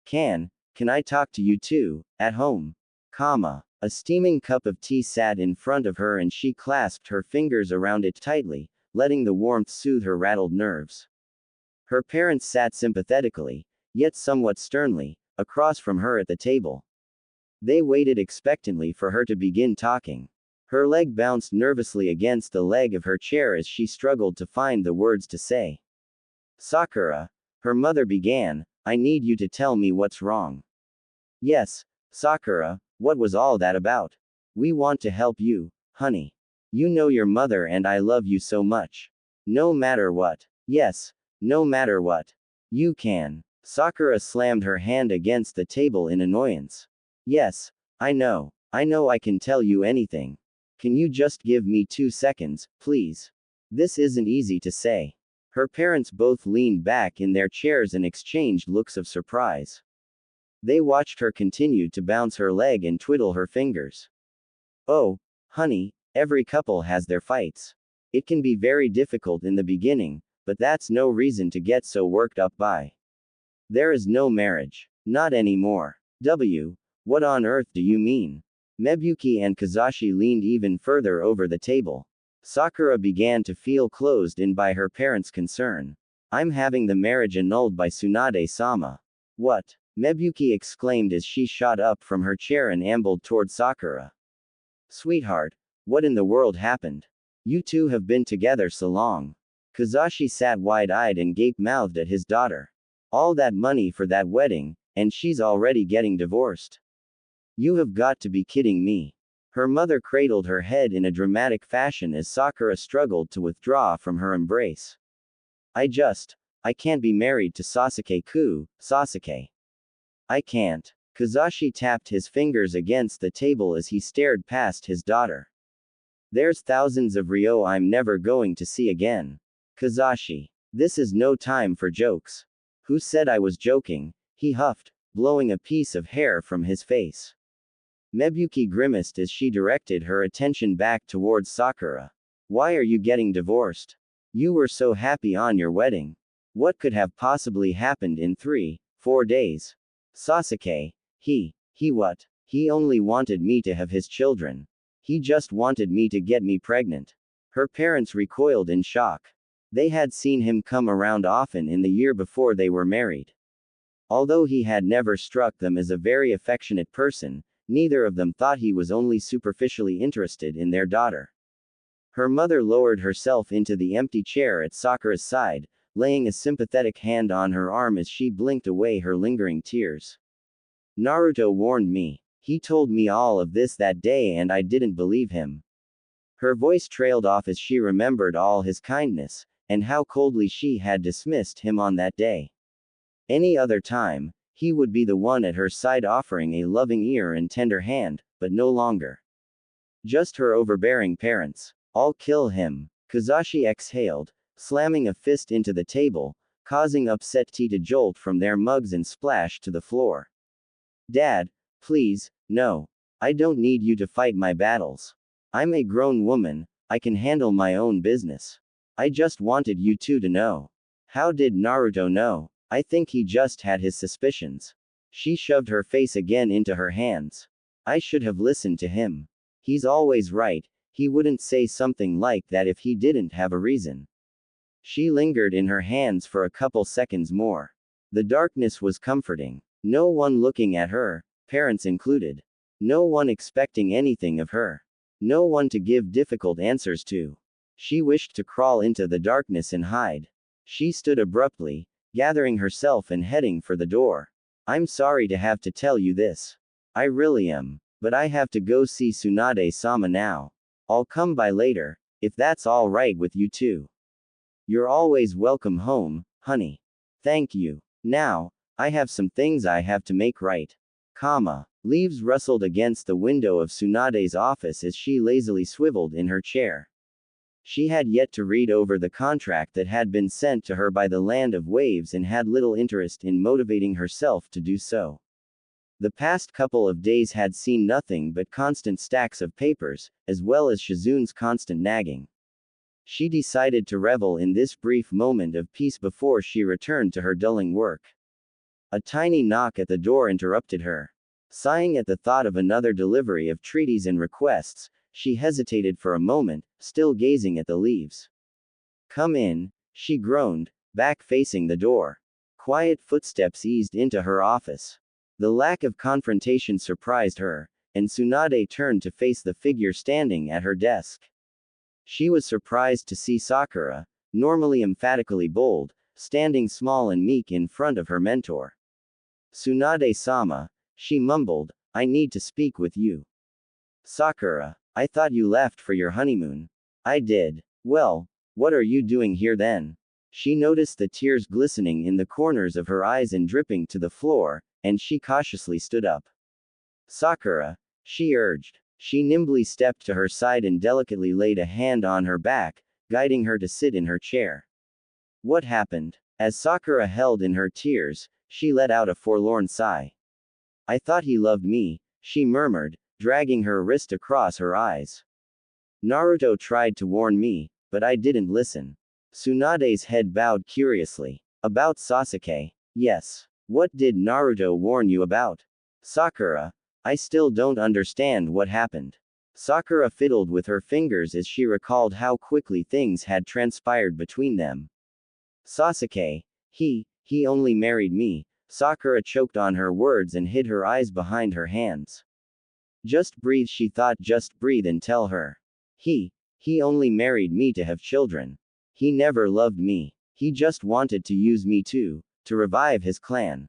Can I talk to you too, at home? A steaming cup of tea sat in front of her and she clasped her fingers around it tightly, letting the warmth soothe her rattled nerves. Her parents sat sympathetically, yet somewhat sternly, across from her at the table. They waited expectantly for her to begin talking. Her leg bounced nervously against the leg of her chair as she struggled to find the words to say. Sakura, her mother began, I need you to tell me what's wrong. Yes, Sakura, what was all that about? We want to help you, honey. You know your mother and I love you so much. No matter what. Yes, no matter what. You can. Sakura slammed her hand against the table in annoyance. Yes, I know I can tell you anything. Can you just give me 2 seconds, please? This isn't easy to say. Her parents both leaned back in their chairs and exchanged looks of surprise. They watched her continue to bounce her leg and twiddle her fingers. Oh, honey, every couple has their fights. It can be very difficult in the beginning, but that's no reason to get so worked up by. There is no marriage. Not anymore. What on earth do you mean? Mebuki and Kazashi leaned even further over the table. Sakura began to feel closed in by her parents' concern. I'm having the marriage annulled by Tsunade-sama. What? Mebuki exclaimed as she shot up from her chair and ambled toward Sakura. Sweetheart, what in the world happened? You two have been together so long. Kazashi sat wide-eyed and gape-mouthed at his daughter. All that money for that wedding, and she's already getting divorced. You have got to be kidding me. Her mother cradled her head in a dramatic fashion as Sakura struggled to withdraw from her embrace. I can't be married to Sasuke-ku, Sasuke. I can't. Kazashi tapped his fingers against the table as he stared past his daughter. There's thousands of Ryo I'm never going to see again. Kazashi. This is no time for jokes. Who said I was joking? He huffed, blowing a piece of hair from his face. Mebuki grimaced as she directed her attention back towards Sakura. Why are you getting divorced? You were so happy on your wedding. What could have possibly happened in 3-4 days? Sasuke, he what? He only wanted me to have his children. He just wanted me to get me pregnant. Her parents recoiled in shock. They had seen him come around often in the year before they were married. Although he had never struck them as a very affectionate person, neither of them thought he was only superficially interested in their daughter. Her mother lowered herself into the empty chair at Sakura's side, laying a sympathetic hand on her arm as she blinked away her lingering tears. Naruto warned me. He told me all of this that day and I didn't believe him. Her voice trailed off as she remembered all his kindness, and how coldly she had dismissed him on that day. Any other time, he would be the one at her side offering a loving ear and tender hand, but no longer. Just her overbearing parents. I'll kill him. Kazashi exhaled, slamming a fist into the table, causing upset tea to jolt from their mugs and splash to the floor. Dad, please, no. I don't need you to fight my battles. I'm a grown woman, I can handle my own business. I just wanted you two to know. How did Naruto know? I think he just had his suspicions. She shoved her face again into her hands. I should have listened to him. He's always right, he wouldn't say something like that if he didn't have a reason. She lingered in her hands for a couple seconds more. The darkness was comforting. No one looking at her, parents included. No one expecting anything of her. No one to give difficult answers to. She wished to crawl into the darkness and hide. She stood abruptly, gathering herself and heading for the door. I'm sorry to have to tell you this. I really am. But I have to go see Tsunade-sama now. I'll come by later, if that's all right with you too. You're always welcome home, honey. Thank you. Now, I have some things I have to make right. Leaves rustled against the window of Tsunade's office as she lazily swiveled in her chair. She had yet to read over the contract that had been sent to her by the Land of Waves and had little interest in motivating herself to do so. The past couple of days had seen nothing but constant stacks of papers, as well as Shizune's constant nagging. She decided to revel in this brief moment of peace before she returned to her dulling work. A tiny knock at the door interrupted her. Sighing at the thought of another delivery of treaties and requests, she hesitated for a moment, still gazing at the leaves. Come in, she groaned, back facing the door. Quiet footsteps eased into her office. The lack of confrontation surprised her, and Tsunade turned to face the figure standing at her desk. She was surprised to see Sakura, normally emphatically bold, standing small and meek in front of her mentor. Tsunade-sama, she mumbled, I need to speak with you. Sakura, I thought you left for your honeymoon. I did. Well, what are you doing here then? She noticed the tears glistening in the corners of her eyes and dripping to the floor, and she cautiously stood up. Sakura, she urged. She nimbly stepped to her side and delicately laid a hand on her back, guiding her to sit in her chair. What happened? As Sakura held in her tears, she let out a forlorn sigh. I thought he loved me, she murmured, dragging her wrist across her eyes. Naruto tried to warn me, but I didn't listen. Tsunade's head bowed curiously. About Sasuke? Yes. What did Naruto warn you about? Sakura, I still don't understand what happened. Sakura fiddled with her fingers as she recalled how quickly things had transpired between them. Sasuke, he only married me. Sakura choked on her words and hid her eyes behind her hands. Just breathe, she thought, just breathe and tell her. He only married me to have children. He never loved me. He just wanted to use me to revive his clan.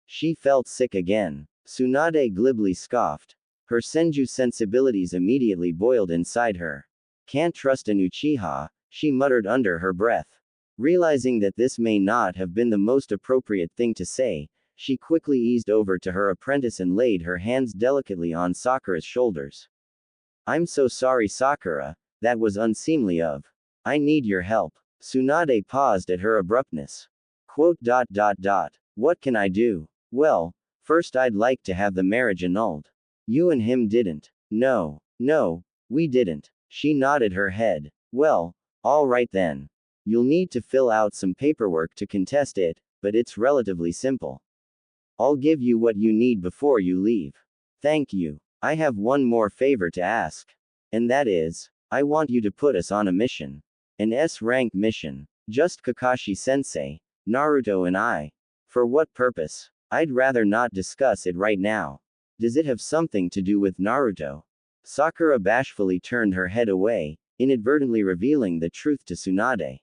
She felt sick again. Tsunade glibly scoffed. Her senju sensibilities immediately boiled inside her. Can't trust an Uchiha, she muttered under her breath. Realizing that this may not have been the most appropriate thing to say, she quickly eased over to her apprentice and laid her hands delicately on Sakura's shoulders. I'm so sorry, Sakura, that was unseemly of. I need your help. Tsunade paused at her abruptness. What can I do? Well, first I'd like to have the marriage annulled. You and him didn't. No, we didn't. She nodded her head. Well, all right then. You'll need to fill out some paperwork to contest it, but it's relatively simple. I'll give you what you need before you leave. Thank you. I have one more favor to ask. And that is, I want you to put us on a mission. An S-rank mission. Just Kakashi-sensei, Naruto and I. For what purpose? I'd rather not discuss it right now. Does it have something to do with Naruto? Sakura bashfully turned her head away, inadvertently revealing the truth to Tsunade.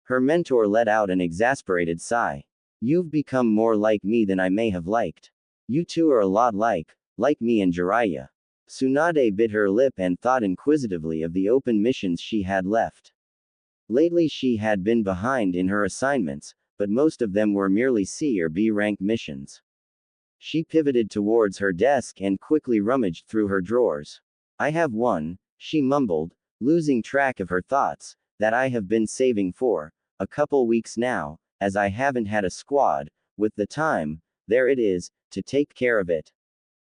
Her mentor let out an exasperated sigh. You've become more like me than I may have liked. You two are a lot like me and Jiraiya. Tsunade bit her lip and thought inquisitively of the open missions she had left. Lately she had been behind in her assignments, but most of them were merely C or B rank missions. She pivoted towards her desk and quickly rummaged through her drawers. I have one, she mumbled, losing track of her thoughts, that I have been saving for a couple weeks now, as I haven't had a squad with the time, There it is, to take care of it.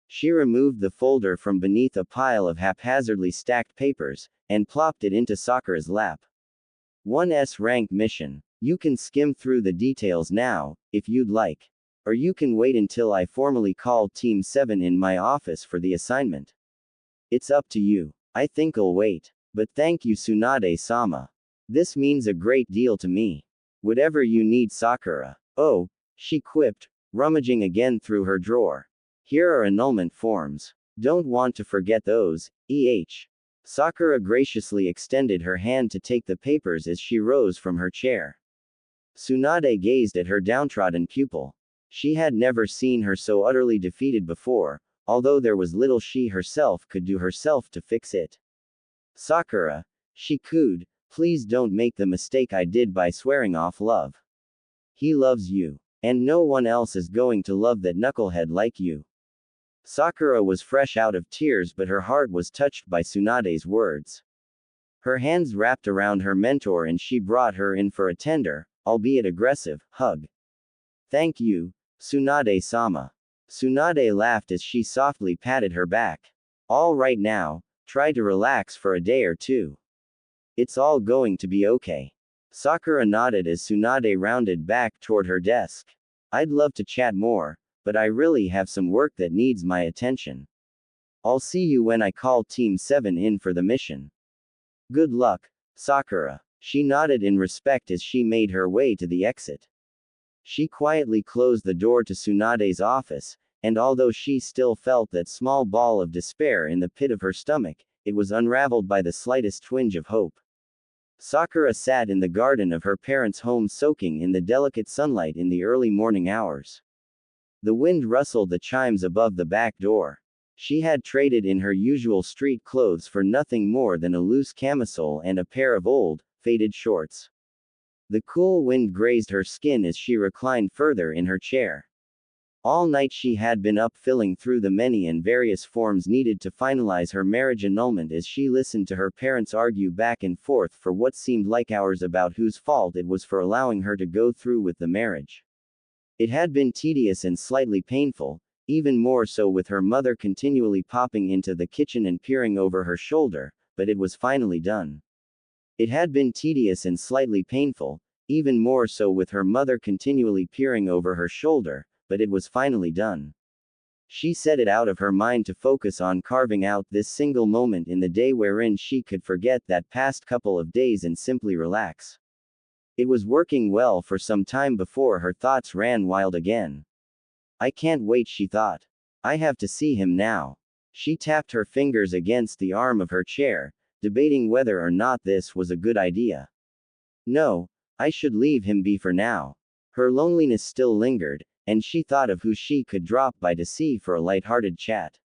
She removed the folder from beneath a pile of haphazardly stacked papers, and plopped it into Sakura's lap. 1S rank mission. You can skim through the details now, if you'd like. Or you can wait until I formally call Team 7 in my office for the assignment. It's up to you. I think I'll wait. But thank you, Tsunade-sama. This means a great deal to me. Whatever you need, Sakura. Oh, she quipped, rummaging again through her drawer. Here are annulment forms. Don't want to forget those, Sakura graciously extended her hand to take the papers as she rose from her chair. Tsunade gazed at her downtrodden pupil. She had never seen her so utterly defeated before, although there was little she herself could do herself to fix it. Sakura, she cooed, please don't make the mistake I did by swearing off love. He loves you. And no one else is going to love that knucklehead like you. Sakura was fresh out of tears, but her heart was touched by Tsunade's words. Her hands wrapped around her mentor and she brought her in for a tender, albeit aggressive, hug. Thank you, Tsunade-sama. Tsunade laughed as she softly patted her back. All right now, try to relax for a day or two. It's all going to be okay. Sakura nodded as Tsunade rounded back toward her desk. I'd love to chat more, but I really have some work that needs my attention. I'll see you when I call Team 7 in for the mission. Good luck, Sakura. She nodded in respect as she made her way to the exit. She quietly closed the door to Tsunade's office, and although she still felt that small ball of despair in the pit of her stomach, it was unraveled by the slightest twinge of hope. Sakura sat in the garden of her parents' home soaking in the delicate sunlight in the early morning hours. The wind rustled the chimes above the back door. She had traded in her usual street clothes for nothing more than a loose camisole and a pair of old, faded shorts. The cool wind grazed her skin as she reclined further in her chair. All night she had been up filling through the many and various forms needed to finalize her marriage annulment as she listened to her parents argue back and forth for what seemed like hours about whose fault it was for allowing her to go through with the marriage. It had been tedious and slightly painful, even more so with her mother continually popping into the kitchen and peering over her shoulder, but it was finally done. It had been tedious and slightly painful, even more so with her mother continually peering over her shoulder, but it was finally done. She set it out of her mind to focus on carving out this single moment in the day wherein she could forget that past couple of days and simply relax. It was working well for some time before her thoughts ran wild again. I can't wait, she thought. I have to see him now. She tapped her fingers against the arm of her chair, debating whether or not this was a good idea. No, I should leave him be for now. Her loneliness still lingered, and she thought of who she could drop by to see for a light-hearted chat.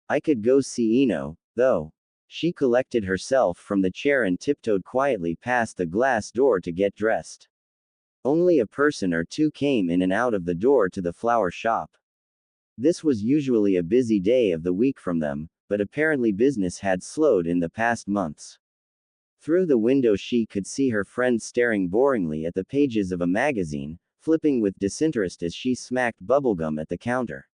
I could go see Ino, though. She collected herself from the chair and tiptoed quietly past the glass door to get dressed. Only a person or two came in and out of the door to the flower shop. This was usually a busy day of the week from them, but apparently business had slowed in the past months. Through the window she could see her friend staring boringly at the pages of a magazine, flipping with disinterest as she smacked bubblegum at the counter.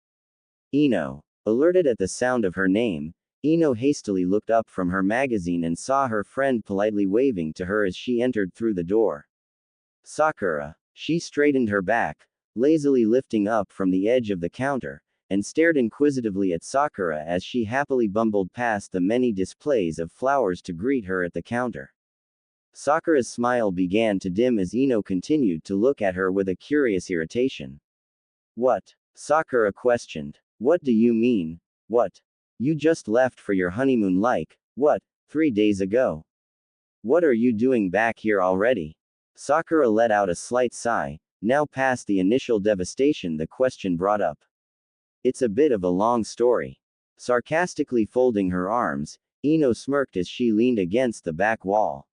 Ino. Alerted at the sound of her name, Ino hastily looked up from her magazine and saw her friend politely waving to her as she entered through the door. Sakura. She straightened her back, lazily lifting up from the edge of the counter, and stared inquisitively at Sakura as she happily bumbled past the many displays of flowers to greet her at the counter. Sakura's smile began to dim as Ino continued to look at her with a curious irritation. What? Sakura questioned. What do you mean? What? You just left for your honeymoon 3 days ago. What are you doing back here already? Sakura let out a slight sigh, now past the initial devastation the question brought up. It's a bit of a long story. Sarcastically folding her arms, Ino smirked as she leaned against the back wall.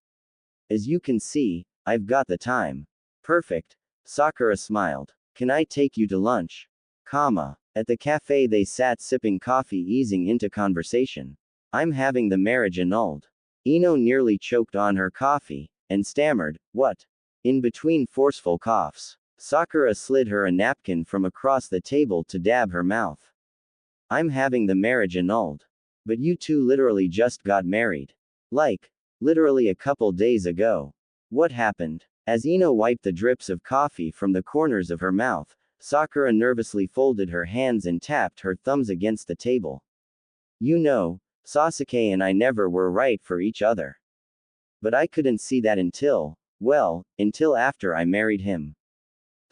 As you can see, I've got the time. Perfect. Sakura smiled. Can I take you to lunch? At the cafe they sat sipping coffee, easing into conversation. I'm having the marriage annulled. Ino nearly choked on her coffee, and stammered, what? In between forceful coughs. Sakura slid her a napkin from across the table to dab her mouth. I'm having the marriage annulled. But you two literally just got married. Like, literally a couple days ago. What happened? As Ino wiped the drips of coffee from the corners of her mouth, Sakura nervously folded her hands and tapped her thumbs against the table. You know, Sasuke and I never were right for each other. But I couldn't see that until, well, until after I married him.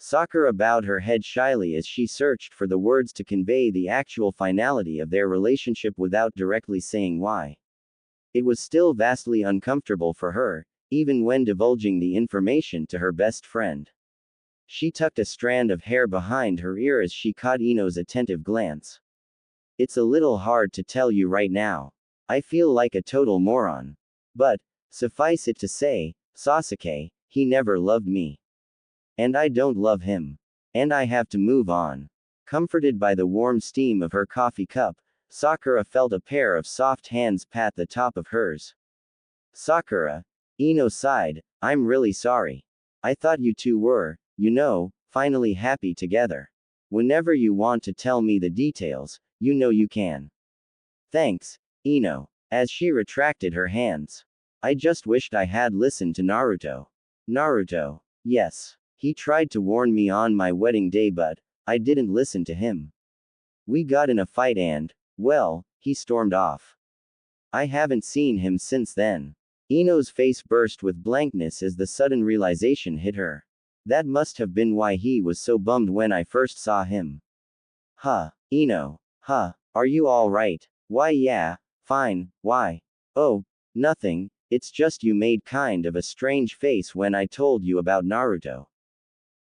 Sakura bowed her head shyly as she searched for the words to convey the actual finality of their relationship without directly saying why. It was still vastly uncomfortable for her, even when divulging the information to her best friend. She tucked a strand of hair behind her ear as she caught Ino's attentive glance. It's a little hard to tell you right now. I feel like a total moron. But, suffice it to say, Sasuke, he never loved me. And I don't love him. And I have to move on. Comforted by the warm steam of her coffee cup, Sakura felt a pair of soft hands pat the top of hers. Sakura, Ino sighed, I'm really sorry. I thought you two were, you know, finally happy together. Whenever you want to tell me the details, you know you can. Thanks, Ino. As she retracted her hands. I just wished I had listened to Naruto. Naruto. Yes. He tried to warn me on my wedding day, but I didn't listen to him. We got in a fight and, well, he stormed off. I haven't seen him since then. Ino's face burst with blankness as the sudden realization hit her. That must have been why he was so bummed when I first saw him. Huh, Ino. Huh, are you all right? Why yeah, fine, why? Oh, nothing, it's just you made kind of a strange face when I told you about Naruto.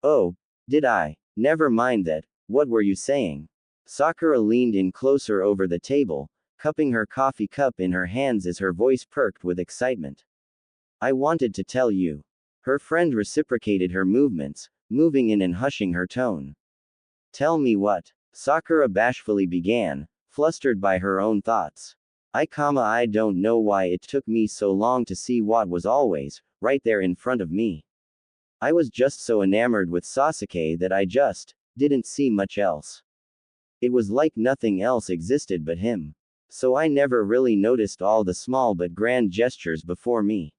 Oh, did I? Never mind that, what were you saying? Sakura leaned in closer over the table, cupping her coffee cup in her hands as her voice perked with excitement. I wanted to tell you. Her friend reciprocated her movements, moving in and hushing her tone. Tell me what? Sakura bashfully began, flustered by her own thoughts. I don't know why it took me so long to see what was always, right there in front of me. I was just so enamored with Sasuke that I just didn't see much else. It was like nothing else existed but him. So I never really noticed all the small but grand gestures before me.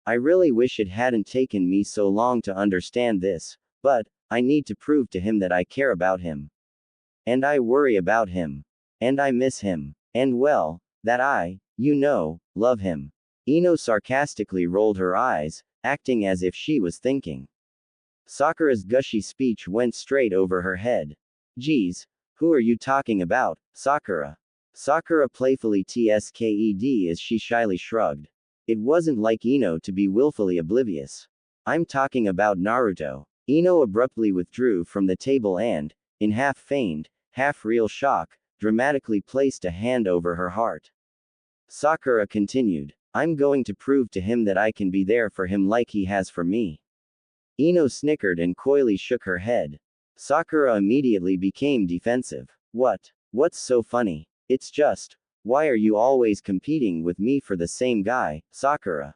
I really wish it hadn't taken me so long to understand this, but I need to prove to him that I care about him. And I worry about him. And I miss him. And well, that I, you know, love him. Ino sarcastically rolled her eyes, acting as if she was thinking. Sakura's gushy speech went straight over her head. Geez, who are you talking about, Sakura? Sakura playfully tsked as she shyly shrugged. It wasn't like Ino to be willfully oblivious. I'm talking about Naruto. Ino abruptly withdrew from the table and, in half feigned, half real shock, dramatically placed a hand over her heart. Sakura continued. I'm going to prove to him that I can be there for him like he has for me. Ino snickered and coyly shook her head. Sakura immediately became defensive. What's so funny? It's just, why are you always competing with me for the same guy, Sakura?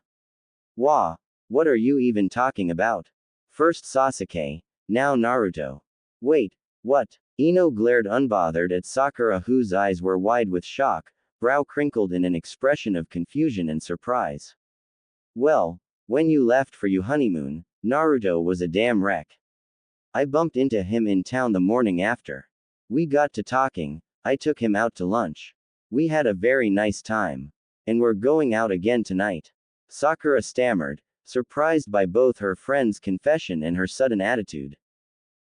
Wah, what are you even talking about? First Sasuke, now Naruto. Wait, what? Ino glared unbothered at Sakura, whose eyes were wide with shock, brow crinkled in an expression of confusion and surprise. Well, when you left for your honeymoon, Naruto was a damn wreck. I bumped into him in town the morning after. We got to talking, I took him out to lunch. We had a very nice time. And we're going out again tonight. Sakura stammered, surprised by both her friend's confession and her sudden attitude.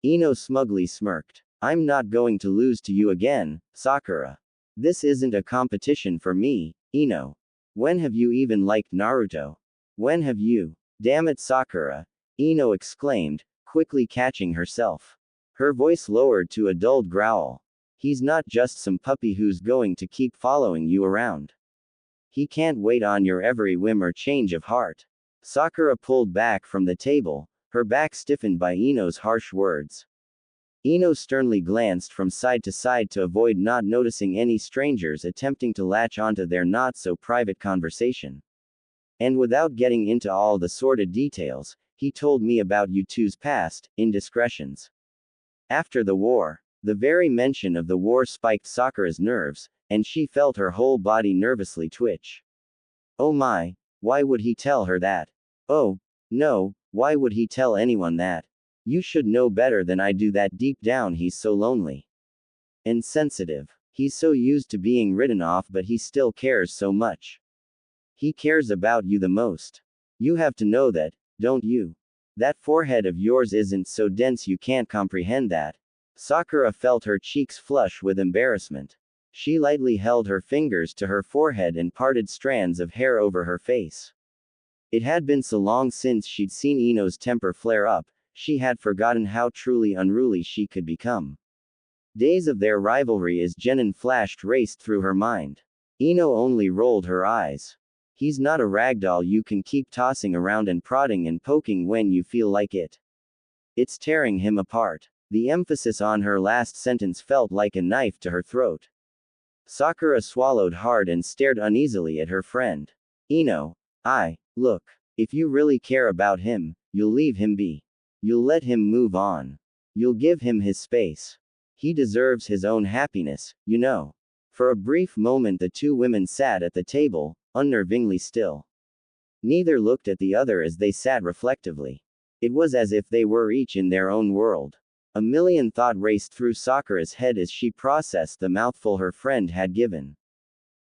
Ino smugly smirked. I'm not going to lose to you again, Sakura. This isn't a competition for me, Ino. When have you even liked Naruto? When have you? Damn it, Sakura, Ino exclaimed, quickly catching herself. Her voice lowered to a dulled growl. He's not just some puppy who's going to keep following you around. He can't wait on your every whim or change of heart. Sakura pulled back from the table, her back stiffened by Ino's harsh words. Ino sternly glanced from side to side to avoid not noticing any strangers attempting to latch onto their not-so-private conversation. And without getting into all the sordid details, he told me about you two's past indiscretions. After the war, the very mention of the war spiked Sakura's nerves, and she felt her whole body nervously twitch. Oh my, why would he tell her that? Oh, no, why would he tell anyone that? You should know better than I do that deep down he's so lonely. And sensitive. He's so used to being written off, but he still cares so much. He cares about you the most. You have to know that, don't you? That forehead of yours isn't so dense you can't comprehend that. Sakura felt her cheeks flush with embarrassment. She lightly held her fingers to her forehead and parted strands of hair over her face. It had been so long since she'd seen Ino's temper flare up, she had forgotten how truly unruly she could become. Days of their rivalry as Genin flashed raced through her mind. Ino only rolled her eyes. He's not a ragdoll you can keep tossing around and prodding and poking when you feel like it. It's tearing him apart. The emphasis on her last sentence felt like a knife to her throat. Sakura swallowed hard and stared uneasily at her friend. Ino, look, if you really care about him, you'll leave him be. You'll let him move on. You'll give him his space. He deserves his own happiness, you know. For a brief moment the two women sat at the table, unnervingly still. Neither looked at the other as they sat reflectively. It was as if they were each in their own world. A million thoughts raced through Sakura's head as she processed the mouthful her friend had given.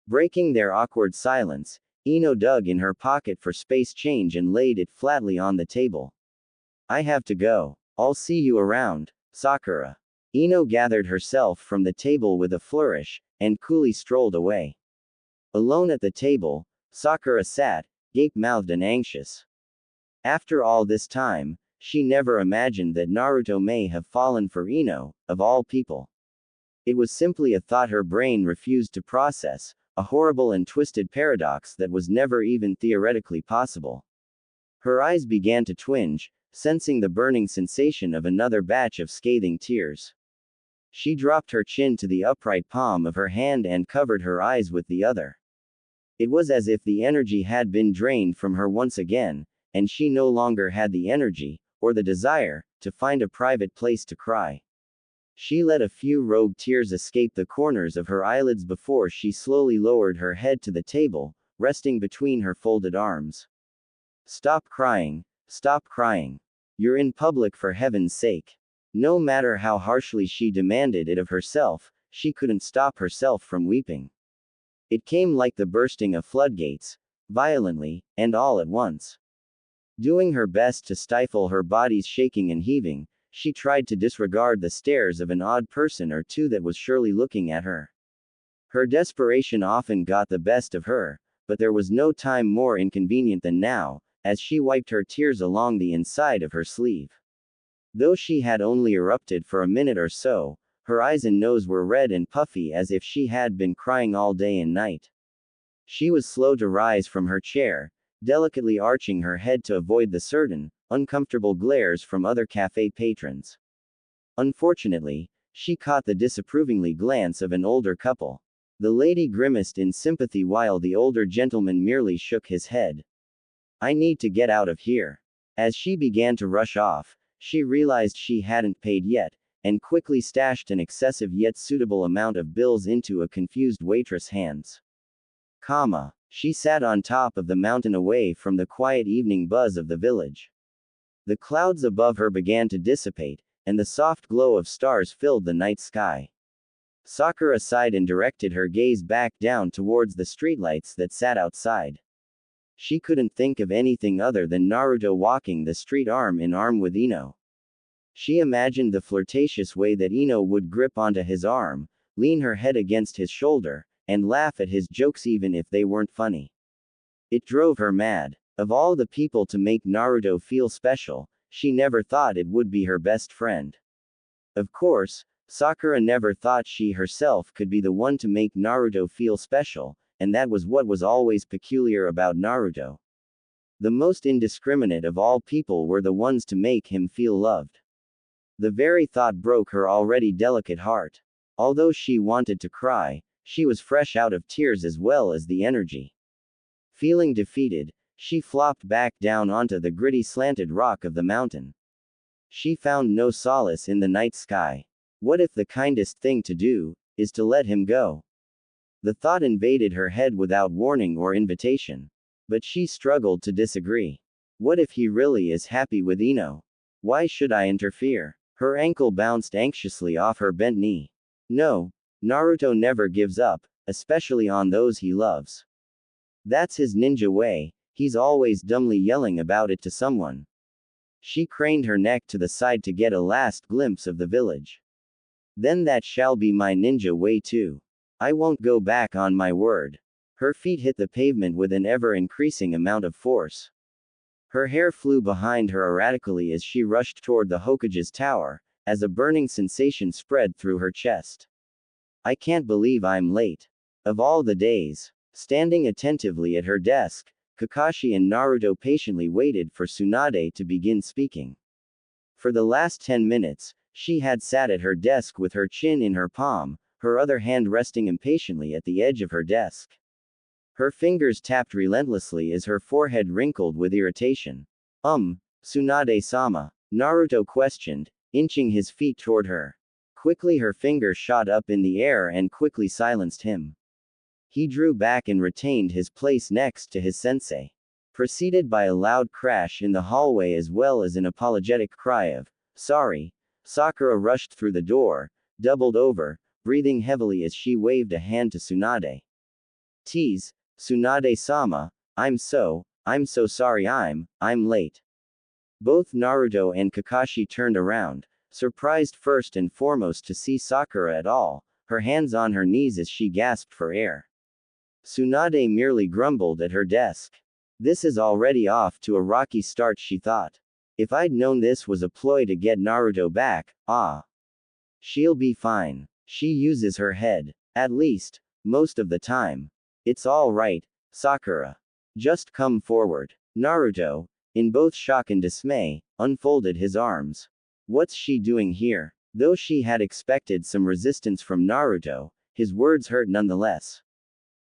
Breaking their awkward silence, Ino dug in her pocket for space change and laid it flatly on the table. I have to go. I'll see you around, Sakura. Ino gathered herself from the table with a flourish, and coolly strolled away. Alone at the table, Sakura sat, gape-mouthed and anxious. After all this time, she never imagined that Naruto may have fallen for Ino, of all people. It was simply a thought her brain refused to process, a horrible and twisted paradox that was never even theoretically possible. Her eyes began to twinge, sensing the burning sensation of another batch of scathing tears. She dropped her chin to the upright palm of her hand and covered her eyes with the other. It was as if the energy had been drained from her once again, and she no longer had the energy, or the desire, to find a private place to cry. She let a few rogue tears escape the corners of her eyelids before she slowly lowered her head to the table, resting between her folded arms. Stop crying. Stop crying. You're in public for heaven's sake. No matter how harshly she demanded it of herself, she couldn't stop herself from weeping. It came like the bursting of floodgates, violently, and all at once. Doing her best to stifle her body's shaking and heaving, she tried to disregard the stares of an odd person or two that was surely looking at her. Her desperation often got the best of her, but there was no time more inconvenient than now, as she wiped her tears along the inside of her sleeve. Though she had only erupted for a minute or so, her eyes and nose were red and puffy as if she had been crying all day and night. She was slow to rise from her chair, delicately arching her head to avoid the certain, uncomfortable glares from other cafe patrons. Unfortunately, she caught the disapprovingly glance of an older couple. The lady grimaced in sympathy while the older gentleman merely shook his head. I need to get out of here. As she began to rush off, she realized she hadn't paid yet, and quickly stashed an excessive yet suitable amount of bills into a confused waitress' hands. She sat on top of the mountain away from the quiet evening buzz of the village. The clouds above her began to dissipate, and the soft glow of stars filled the night sky. Sakura sighed and directed her gaze back down towards the streetlights that sat outside. She couldn't think of anything other than Naruto walking the street arm in arm with Ino. She imagined the flirtatious way that Ino would grip onto his arm, lean her head against his shoulder, and laugh at his jokes even if they weren't funny. It drove her mad. Of all the people to make Naruto feel special, she never thought it would be her best friend. Of course, Sakura never thought she herself could be the one to make Naruto feel special, and that was what was always peculiar about Naruto. The most indiscriminate of all people were the ones to make him feel loved. The very thought broke her already delicate heart. Although she wanted to cry, she was fresh out of tears as well as the energy. Feeling defeated, She flopped back down onto the gritty slanted rock of the mountain. She found no solace in the night sky. What if the kindest thing to do is to let him go? The thought invaded her head without warning or invitation. But she struggled to disagree. What if he really is happy with Ino? Why should I interfere? Her ankle bounced anxiously off her bent knee. No, Naruto never gives up, especially on those he loves. That's his ninja way, he's always dumbly yelling about it to someone. She craned her neck to the side to get a last glimpse of the village. Then that shall be my ninja way too. I won't go back on my word. Her feet hit the pavement with an ever-increasing amount of force. Her hair flew behind her erratically as she rushed toward the Hokage's tower, as a burning sensation spread through her chest. I can't believe I'm late. Of all the days. Standing attentively at her desk, Kakashi and Naruto patiently waited for Tsunade to begin speaking. For the last 10 minutes, she had sat at her desk with her chin in her palm, her other hand resting impatiently at the edge of her desk. Her fingers tapped relentlessly as her forehead wrinkled with irritation. Tsunade-sama, Naruto questioned, inching his feet toward her. Quickly her finger shot up in the air and quickly silenced him. He drew back and retained his place next to his sensei. Preceded by a loud crash in the hallway as well as an apologetic cry of, "Sorry," Sakura rushed through the door, doubled over, breathing heavily as she waved a hand to Tsunade. "Tease, Tsunade-sama, I'm so sorry I'm late." Both Naruto and Kakashi turned around, surprised first and foremost to see Sakura at all, her hands on her knees as she gasped for air. Tsunade merely grumbled at her desk. This is already off to a rocky start, she thought. If I'd known this was a ploy to get Naruto back, she'll be fine. She uses her head. At least, most of the time. It's all right, Sakura. Just come forward. Naruto, in both shock and dismay, unfolded his arms. What's she doing here? Though she had expected some resistance from Naruto, his words hurt nonetheless.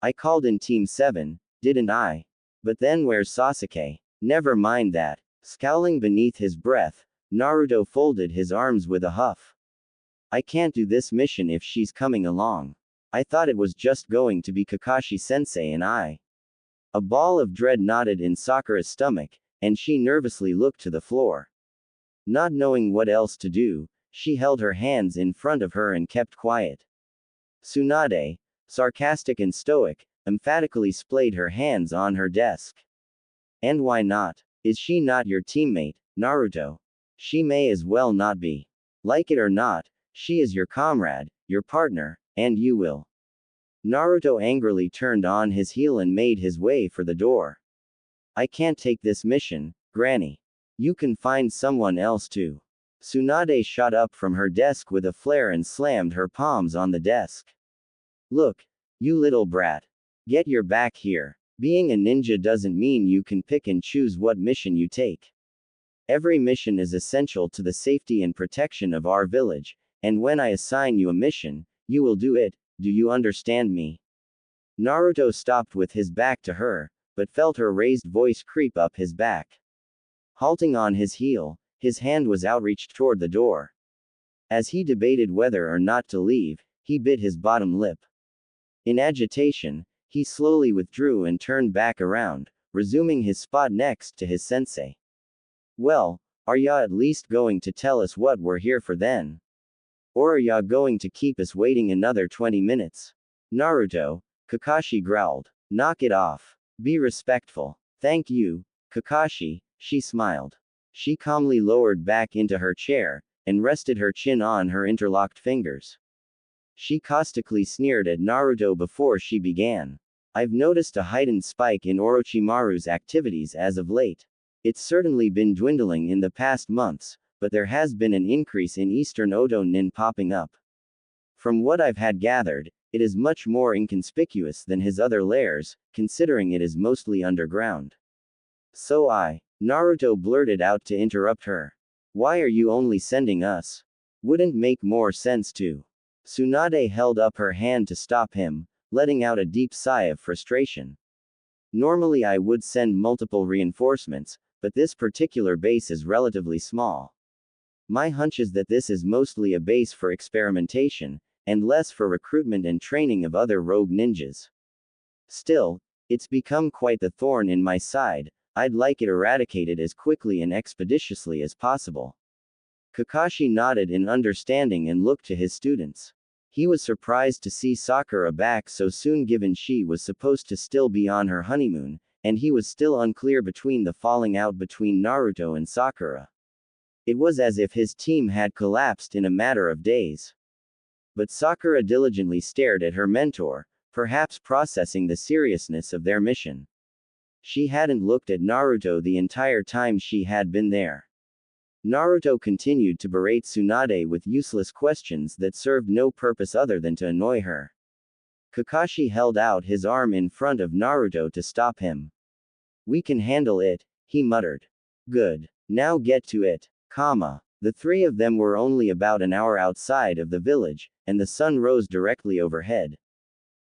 I called in Team 7, didn't I? But then where's Sasuke? Never mind that. Scowling beneath his breath, Naruto folded his arms with a huff. I can't do this mission if she's coming along. I thought it was just going to be Kakashi-sensei and I. A ball of dread knotted in Sakura's stomach, and she nervously looked to the floor. Not knowing what else to do, she held her hands in front of her and kept quiet. Tsunade, sarcastic and stoic, emphatically splayed her hands on her desk. And why not? Is she not your teammate, Naruto? She may as well not be. Like it or not, she is your comrade, your partner, and you will. Naruto angrily turned on his heel and made his way for the door. I can't take this mission, Granny. You can find someone else too. Tsunade shot up from her desk with a flare and slammed her palms on the desk. Look, you little brat. Get your back here. Being a ninja doesn't mean you can pick and choose what mission you take. Every mission is essential to the safety and protection of our village, and when I assign you a mission, you will do it, do you understand me? Naruto stopped with his back to her, but felt her raised voice creep up his back. Halting on his heel, his hand was outreached toward the door. As he debated whether or not to leave, he bit his bottom lip. In agitation, he slowly withdrew and turned back around, resuming his spot next to his sensei. Well, are ya at least going to tell us what we're here for then? Or are ya going to keep us waiting another 20 minutes? Naruto, Kakashi growled. Knock it off. Be respectful. Thank you, Kakashi, she smiled. She calmly lowered back into her chair, and rested her chin on her interlocked fingers. She caustically sneered at Naruto before she began. I've noticed a heightened spike in Orochimaru's activities as of late. It's certainly been dwindling in the past months, but there has been an increase in Eastern Oto Nin popping up. From what I've had gathered, it is much more inconspicuous than his other lairs, considering it is mostly underground. Naruto blurted out to interrupt her. Why are you only sending us? Wouldn't make more sense to. Tsunade held up her hand to stop him, letting out a deep sigh of frustration. Normally I would send multiple reinforcements, but this particular base is relatively small. My hunch is that this is mostly a base for experimentation, and less for recruitment and training of other rogue ninjas. Still, it's become quite the thorn in my side. I'd like it eradicated as quickly and expeditiously as possible. Kakashi nodded in understanding and looked to his students. He was surprised to see Sakura back so soon given she was supposed to still be on her honeymoon, and he was still unclear between the falling out between Naruto and Sakura. It was as if his team had collapsed in a matter of days. But Sakura diligently stared at her mentor, perhaps processing the seriousness of their mission. She hadn't looked at Naruto the entire time she had been there. Naruto continued to berate Tsunade with useless questions that served no purpose other than to annoy her. Kakashi held out his arm in front of Naruto to stop him. "We can handle it," he muttered. "Good. Now get to it." The three of them were only about an hour outside of the village, and the sun rose directly overhead.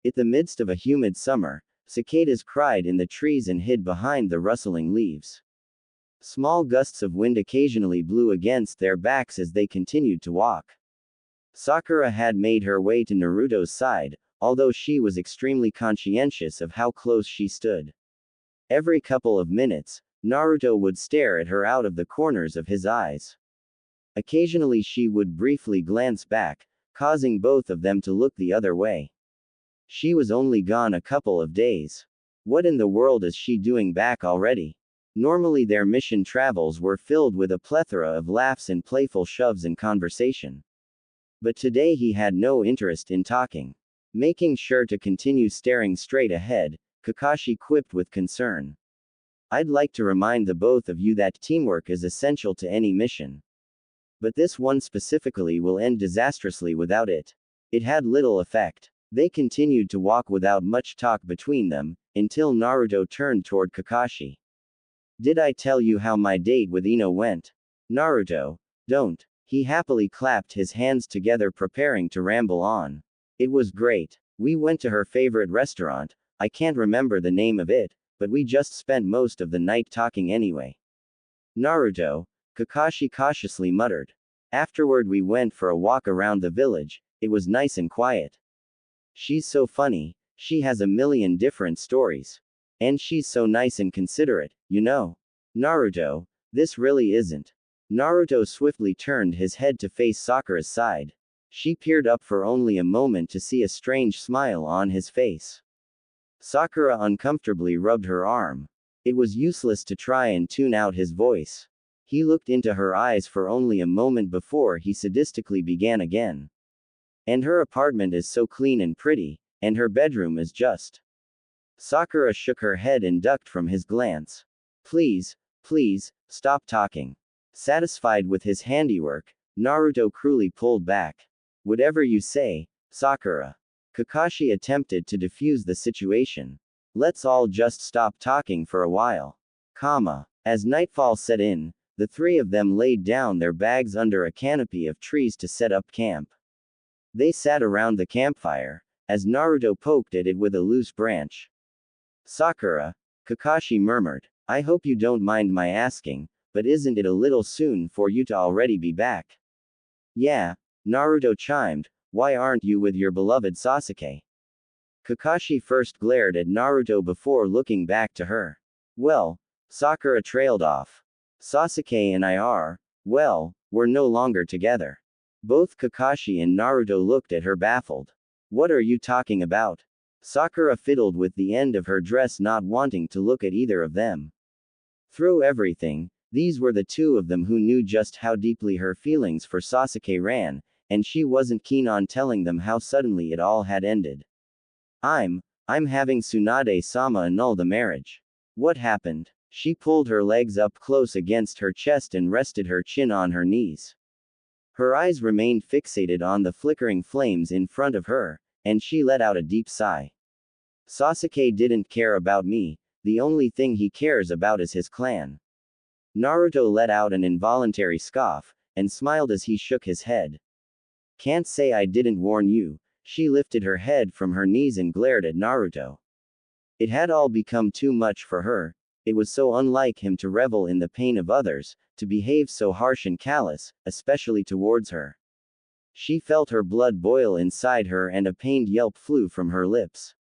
In the midst of a humid summer, cicadas cried in the trees and hid behind the rustling leaves. Small gusts of wind occasionally blew against their backs as they continued to walk. Sakura had made her way to Naruto's side, although she was extremely conscientious of how close she stood. Every couple of minutes, Naruto would stare at her out of the corners of his eyes. Occasionally she would briefly glance back, causing both of them to look the other way. She was only gone a couple of days. What in the world is she doing back already? Normally their mission travels were filled with a plethora of laughs and playful shoves and conversation. But today he had no interest in talking. Making sure to continue staring straight ahead, Kakashi quipped with concern. "I'd like to remind the both of you that teamwork is essential to any mission. But this one specifically will end disastrously without it." It had little effect. They continued to walk without much talk between them, until Naruto turned toward Kakashi. "Did I tell you how my date with Ino went?" "Naruto, don't." He happily clapped his hands together preparing to ramble on. "It was great. We went to her favorite restaurant, I can't remember the name of it, but we just spent most of the night talking anyway." "Naruto," Kakashi cautiously muttered. "Afterward we went for a walk around the village, it was nice and quiet. She's so funny, she has a million different stories. And she's so nice and considerate, you know." "Naruto, this really isn't." Naruto swiftly turned his head to face Sakura's side. She peered up for only a moment to see a strange smile on his face. Sakura uncomfortably rubbed her arm. It was useless to try and tune out his voice. He looked into her eyes for only a moment before he sadistically began again. "And her apartment is so clean and pretty, and her bedroom is just." Sakura shook her head and ducked from his glance. Please, stop talking." Satisfied with his handiwork, Naruto cruelly pulled back. "Whatever you say, Sakura." Kakashi attempted to defuse the situation. "Let's all just stop talking for a while." As nightfall set in, the three of them laid down their bags under a canopy of trees to set up camp. They sat around the campfire, as Naruto poked at it with a loose branch. "Sakura," Kakashi murmured, "I hope you don't mind my asking, but isn't it a little soon for you to already be back?" "Yeah," Naruto chimed, "why aren't you with your beloved Sasuke?" Kakashi first glared at Naruto before looking back to her. "Well," Sakura trailed off. "Sasuke and I are, well, we're no longer together." Both Kakashi and Naruto looked at her baffled. "What are you talking about?" Sakura fiddled with the end of her dress, not wanting to look at either of them. Through everything, these were the two of them who knew just how deeply her feelings for Sasuke ran, and she wasn't keen on telling them how suddenly it all had ended. I'm having Tsunade-sama annul the marriage." "What happened?" She pulled her legs up close against her chest and rested her chin on her knees. Her eyes remained fixated on the flickering flames in front of her, and she let out a deep sigh. "Sasuke didn't care about me, the only thing he cares about is his clan." Naruto let out an involuntary scoff, and smiled as he shook his head. "Can't say I didn't warn you." She lifted her head from her knees and glared at Naruto. It had all become too much for her. It was so unlike him to revel in the pain of others, to behave so harsh and callous, especially towards her. She felt her blood boil inside her and a pained yelp flew from her lips.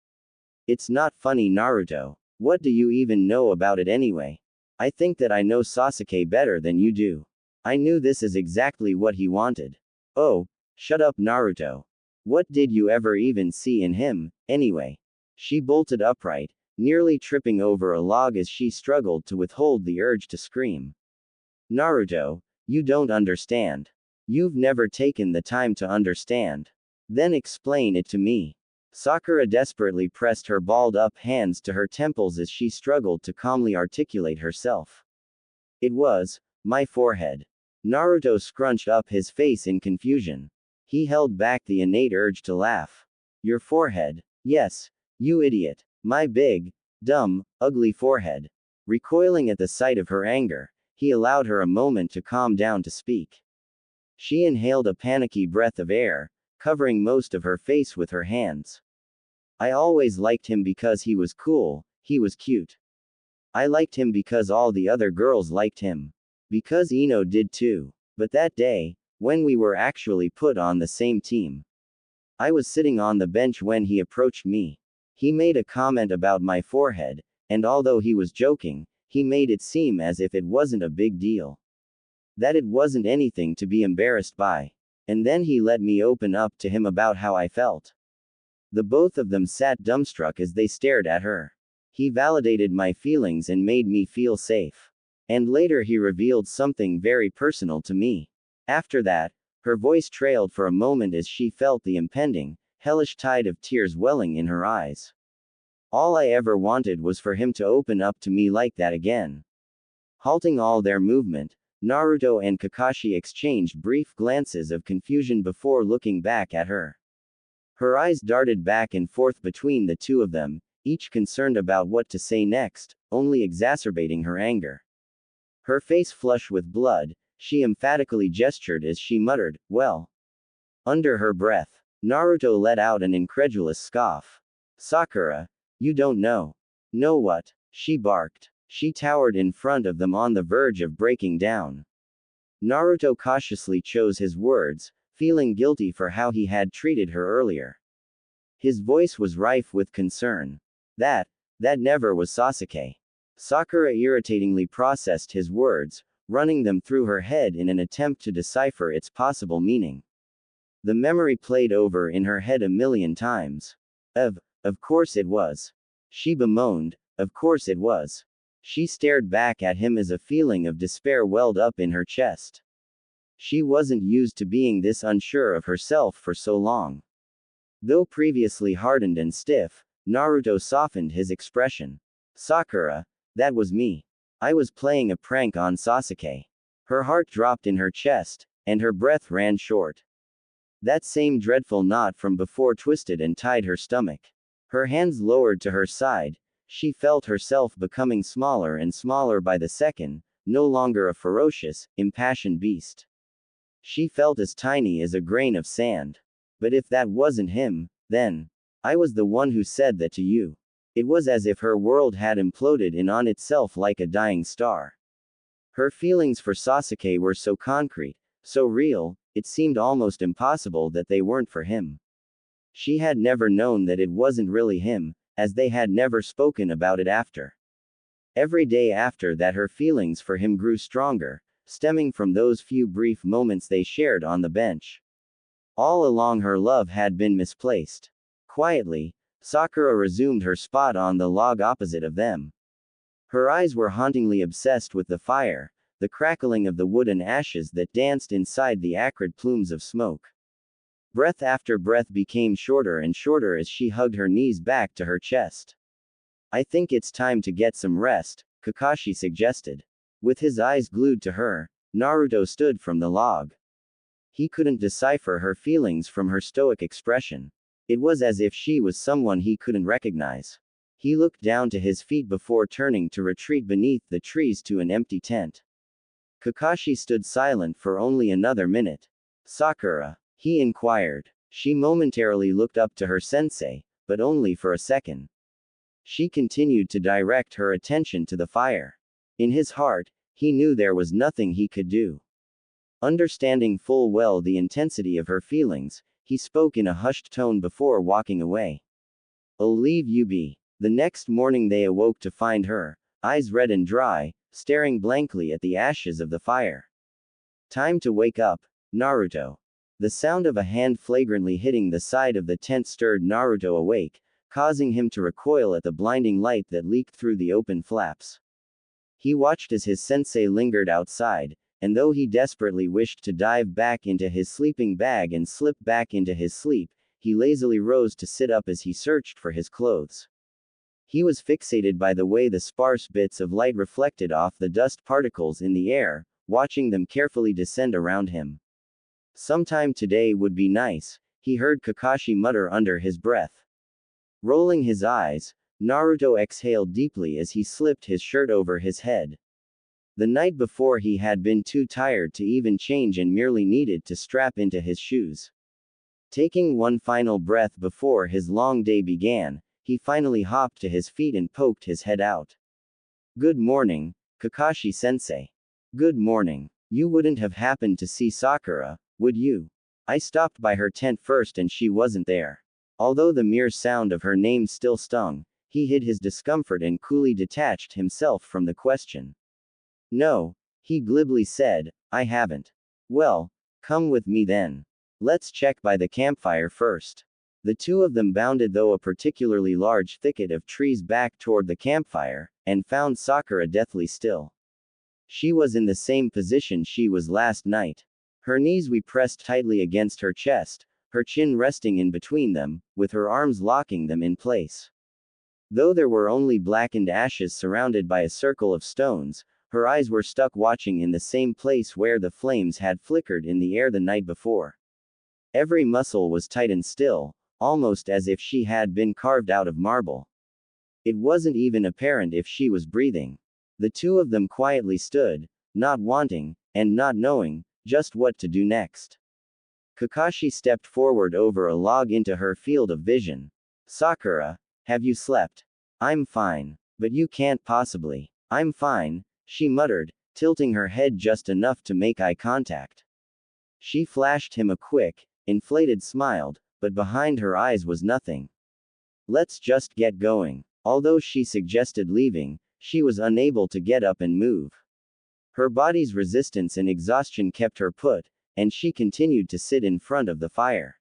It's not funny, Naruto. What do you even know about it anyway? I think that I know Sasuke better than you do. I knew this is exactly what he wanted. Oh, shut up, Naruto. What did you ever even see in him, anyway? She bolted upright, nearly tripping over a log as she struggled to withhold the urge to scream. Naruto, you don't understand. You've never taken the time to understand. Then explain it to me. Sakura desperately pressed her balled-up hands to her temples as she struggled to calmly articulate herself. It was my forehead. Naruto scrunched up his face in confusion. He held back the innate urge to laugh. Your forehead? Yes, you idiot. My big, dumb, ugly forehead. Recoiling at the sight of her anger, he allowed her a moment to calm down to speak. She inhaled a panicky breath of air, covering most of her face with her hands. I always liked him because he was cool, he was cute. I liked him because all the other girls liked him. Because Ino did too. But that day, when we were actually put on the same team, I was sitting on the bench when he approached me. He made a comment about my forehead, and although he was joking, he made it seem as if it wasn't a big deal. That it wasn't anything to be embarrassed by. And then he let me open up to him about how I felt. The both of them sat dumbstruck as they stared at her. He validated my feelings and made me feel safe. And later he revealed something very personal to me. After that, her voice trailed for a moment as she felt the impending, hellish tide of tears welling in her eyes. All I ever wanted was for him to open up to me like that again. Halting all their movement, Naruto and Kakashi exchanged brief glances of confusion before looking back at her. Her eyes darted back and forth between the two of them, each concerned about what to say next, only exacerbating her anger. Her face flushed with blood, she emphatically gestured as she muttered, well. Under her breath, Naruto let out an incredulous scoff. Sakura, you don't know. Know what? She barked. She towered in front of them on the verge of breaking down. Naruto cautiously chose his words, feeling guilty for how he had treated her earlier. His voice was rife with concern. That never was Sasuke. Sakura irritatingly processed his words, running them through her head in an attempt to decipher its possible meaning. The memory played over in her head a million times. Of course it was. She bemoaned, of course it was. She stared back at him as a feeling of despair welled up in her chest. She wasn't used to being this unsure of herself for so long. Though previously hardened and stiff, Naruto softened his expression. Sakura, that was me. I was playing a prank on Sasuke. Her heart dropped in her chest, and her breath ran short. That same dreadful knot from before twisted and tied her stomach. Her hands lowered to her side, she felt herself becoming smaller and smaller by the second, no longer a ferocious, impassioned beast. She felt as tiny as a grain of sand. But if that wasn't him, then I was the one who said that to you. It was as if her world had imploded in on itself like a dying star. Her feelings for Sasuke were so concrete, so real, it seemed almost impossible that they weren't for him. She had never known that it wasn't really him, as they had never spoken about it after. Every day after that her feelings for him grew stronger, stemming from those few brief moments they shared on the bench. All along her love had been misplaced. Quietly, Sakura resumed her spot on the log opposite of them. Her eyes were hauntingly obsessed with the fire, the crackling of the wood and ashes that danced inside the acrid plumes of smoke. Breath after breath became shorter and shorter as she hugged her knees back to her chest. I think it's time to get some rest, Kakashi suggested. With his eyes glued to her, Naruto stood from the log. He couldn't decipher her feelings from her stoic expression. It was as if she was someone he couldn't recognize. He looked down to his feet before turning to retreat beneath the trees to an empty tent. Kakashi stood silent for only another minute. Sakura, he inquired. She momentarily looked up to her sensei, but only for a second. She continued to direct her attention to the fire. In his heart, he knew there was nothing he could do. Understanding full well the intensity of her feelings, he spoke in a hushed tone before walking away. "I'll leave you be." The next morning they awoke to find her, eyes red and dry, staring blankly at the ashes of the fire. "Time to wake up, Naruto." The sound of a hand flagrantly hitting the side of the tent stirred Naruto awake, causing him to recoil at the blinding light that leaked through the open flaps. He watched as his sensei lingered outside, and though he desperately wished to dive back into his sleeping bag and slip back into his sleep, he lazily rose to sit up as he searched for his clothes. He was fixated by the way the sparse bits of light reflected off the dust particles in the air, watching them carefully descend around him. "Sometime today would be nice," he heard Kakashi mutter under his breath. Rolling his eyes, Naruto exhaled deeply as he slipped his shirt over his head. The night before he had been too tired to even change and merely needed to strap into his shoes. Taking one final breath before his long day began, he finally hopped to his feet and poked his head out. "Good morning, Kakashi-sensei." "Good morning. You wouldn't have happened to see Sakura, would you? I stopped by her tent first and she wasn't there." Although the mere sound of her name still stung, he hid his discomfort and coolly detached himself from the question. "No," he glibly said, "I haven't." "Well, come with me then. Let's check by the campfire first." The two of them bounded through a particularly large thicket of trees back toward the campfire, and found Sakura deathly still. She was in the same position she was last night. Her knees were pressed tightly against her chest, her chin resting in between them, with her arms locking them in place. Though there were only blackened ashes surrounded by a circle of stones, her eyes were stuck watching in the same place where the flames had flickered in the air the night before. Every muscle was tight and still, almost as if she had been carved out of marble. It wasn't even apparent if she was breathing. The two of them quietly stood, not wanting, and not knowing, just what to do next. Kakashi stepped forward over a log into her field of vision. "Sakura, have you slept?" "I'm fine. But you can't possibly." "I'm fine," she muttered, tilting her head just enough to make eye contact. She flashed him a quick, inflated smile, but behind her eyes was nothing. "Let's just get going." Although she suggested leaving, she was unable to get up and move. Her body's resistance and exhaustion kept her put, and she continued to sit in front of the fire.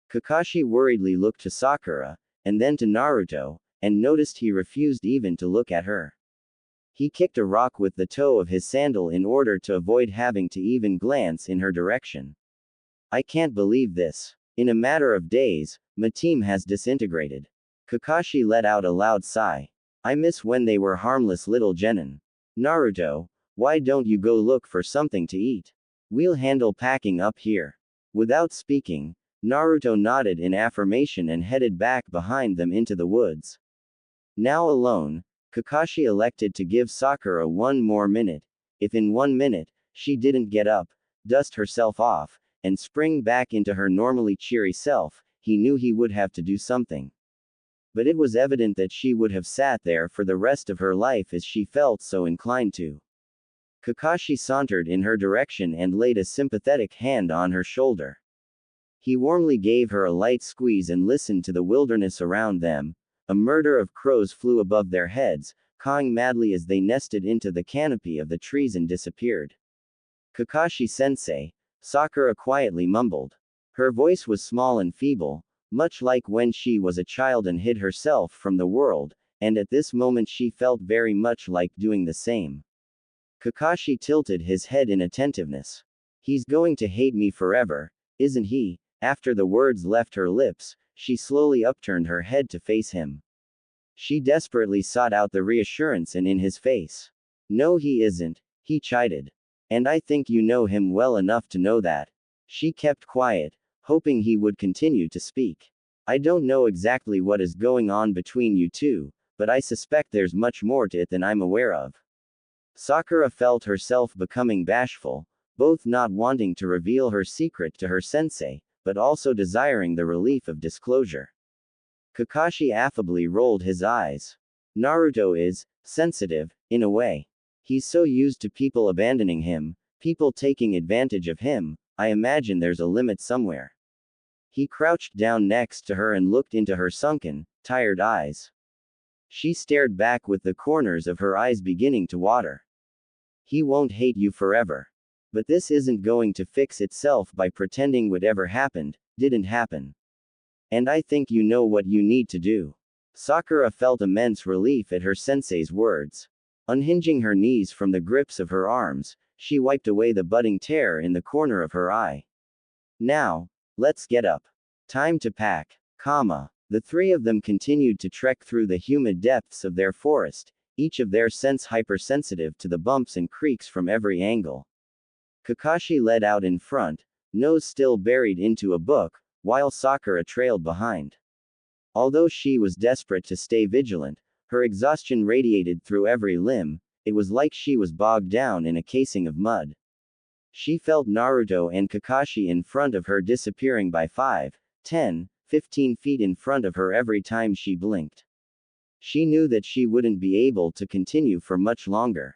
Kakashi worriedly looked to Sakura, and then to Naruto, and noticed he refused even to look at her. He kicked a rock with the toe of his sandal in order to avoid having to even glance in her direction. "I can't believe this. In a matter of days, my team has disintegrated." Kakashi let out a loud sigh. "I miss when they were harmless little genin. Naruto, why don't you go look for something to eat? We'll handle packing up here." Without speaking, Naruto nodded in affirmation and headed back behind them into the woods. Now alone, Kakashi elected to give Sakura one more minute. If in 1 minute, she didn't get up, dust herself off, and spring back into her normally cheery self, he knew he would have to do something. But it was evident that she would have sat there for the rest of her life as she felt so inclined to. Kakashi sauntered in her direction and laid a sympathetic hand on her shoulder. He warmly gave her a light squeeze and listened to the wilderness around them. A murder of crows flew above their heads, cawing madly as they nested into the canopy of the trees and disappeared. "Kakashi-sensei," Sakura quietly mumbled. Her voice was small and feeble, much like when she was a child and hid herself from the world, and at this moment she felt very much like doing the same. Kakashi tilted his head in attentiveness. "He's going to hate me forever, isn't he?" After the words left her lips, she slowly upturned her head to face him. She desperately sought out the reassurance in his face. "No, he isn't," he chided. "And I think you know him well enough to know that." She kept quiet, hoping he would continue to speak. "I don't know exactly what is going on between you two, but I suspect there's much more to it than I'm aware of." Sakura felt herself becoming bashful, both not wanting to reveal her secret to her sensei, but also desiring the relief of disclosure. Kakashi affably rolled his eyes. Naruto is sensitive, in a way. He's so used to people abandoning him, people taking advantage of him, I imagine there's a limit somewhere. He crouched down next to her and looked into her sunken, tired eyes. She stared back with the corners of her eyes beginning to water. He won't hate you forever. But this isn't going to fix itself by pretending whatever happened, didn't happen. And I think you know what you need to do. Sakura felt immense relief at her sensei's words. Unhinging her knees from the grips of her arms, she wiped away the budding tear in the corner of her eye. Now, let's get up. Time to pack. The three of them continued to trek through the humid depths of their forest, each of their sense hypersensitive to the bumps and creaks from every angle. Kakashi led out in front, nose still buried into a book, while Sakura trailed behind. Although she was desperate to stay vigilant, her exhaustion radiated through every limb, it was like she was bogged down in a casing of mud. She felt Naruto and Kakashi in front of her disappearing by 5, 10, 15 feet in front of her every time she blinked. She knew that she wouldn't be able to continue for much longer.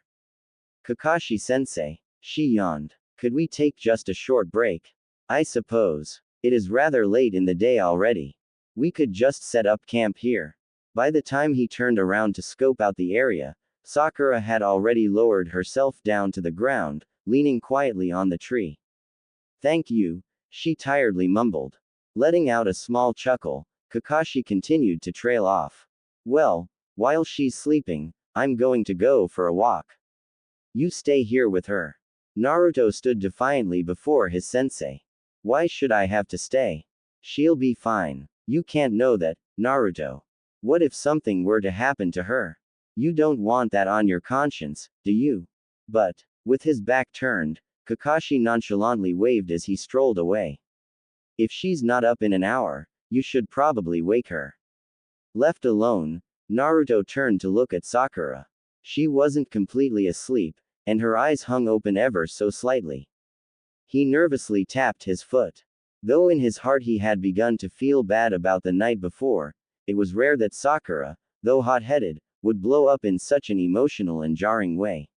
Kakashi-sensei, she yawned. Could we take just a short break? I suppose. It is rather late in the day already. We could just set up camp here. By the time he turned around to scope out the area, Sakura had already lowered herself down to the ground, leaning quietly on the tree. Thank you, she tiredly mumbled. Letting out a small chuckle, Kakashi continued to trail off. Well, while she's sleeping, I'm going to go for a walk. You stay here with her. Naruto stood defiantly before his sensei. Why should I have to stay? She'll be fine. You can't know that, Naruto. What if something were to happen to her? You don't want that on your conscience, do you? But, with his back turned, Kakashi nonchalantly waved as he strolled away. If she's not up in an hour, you should probably wake her. Left alone, Naruto turned to look at Sakura. She wasn't completely asleep, and her eyes hung open ever so slightly. He nervously tapped his foot. Though in his heart he had begun to feel bad about the night before, it was rare that Sakura, though hot-headed, would blow up in such an emotional and jarring way.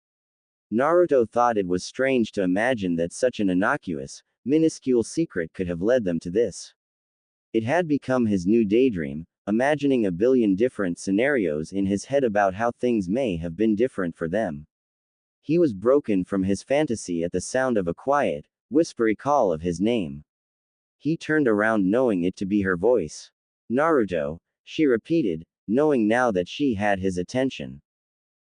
Naruto thought it was strange to imagine that such an innocuous, minuscule secret could have led them to this. It had become his new daydream, imagining a billion different scenarios in his head about how things may have been different for them. He was broken from his fantasy at the sound of a quiet, whispery call of his name. He turned around knowing it to be her voice. Naruto, she repeated, knowing now that she had his attention.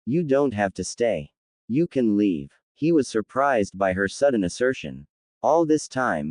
You don't have to stay. You can leave. He was surprised by her sudden assertion. All this time,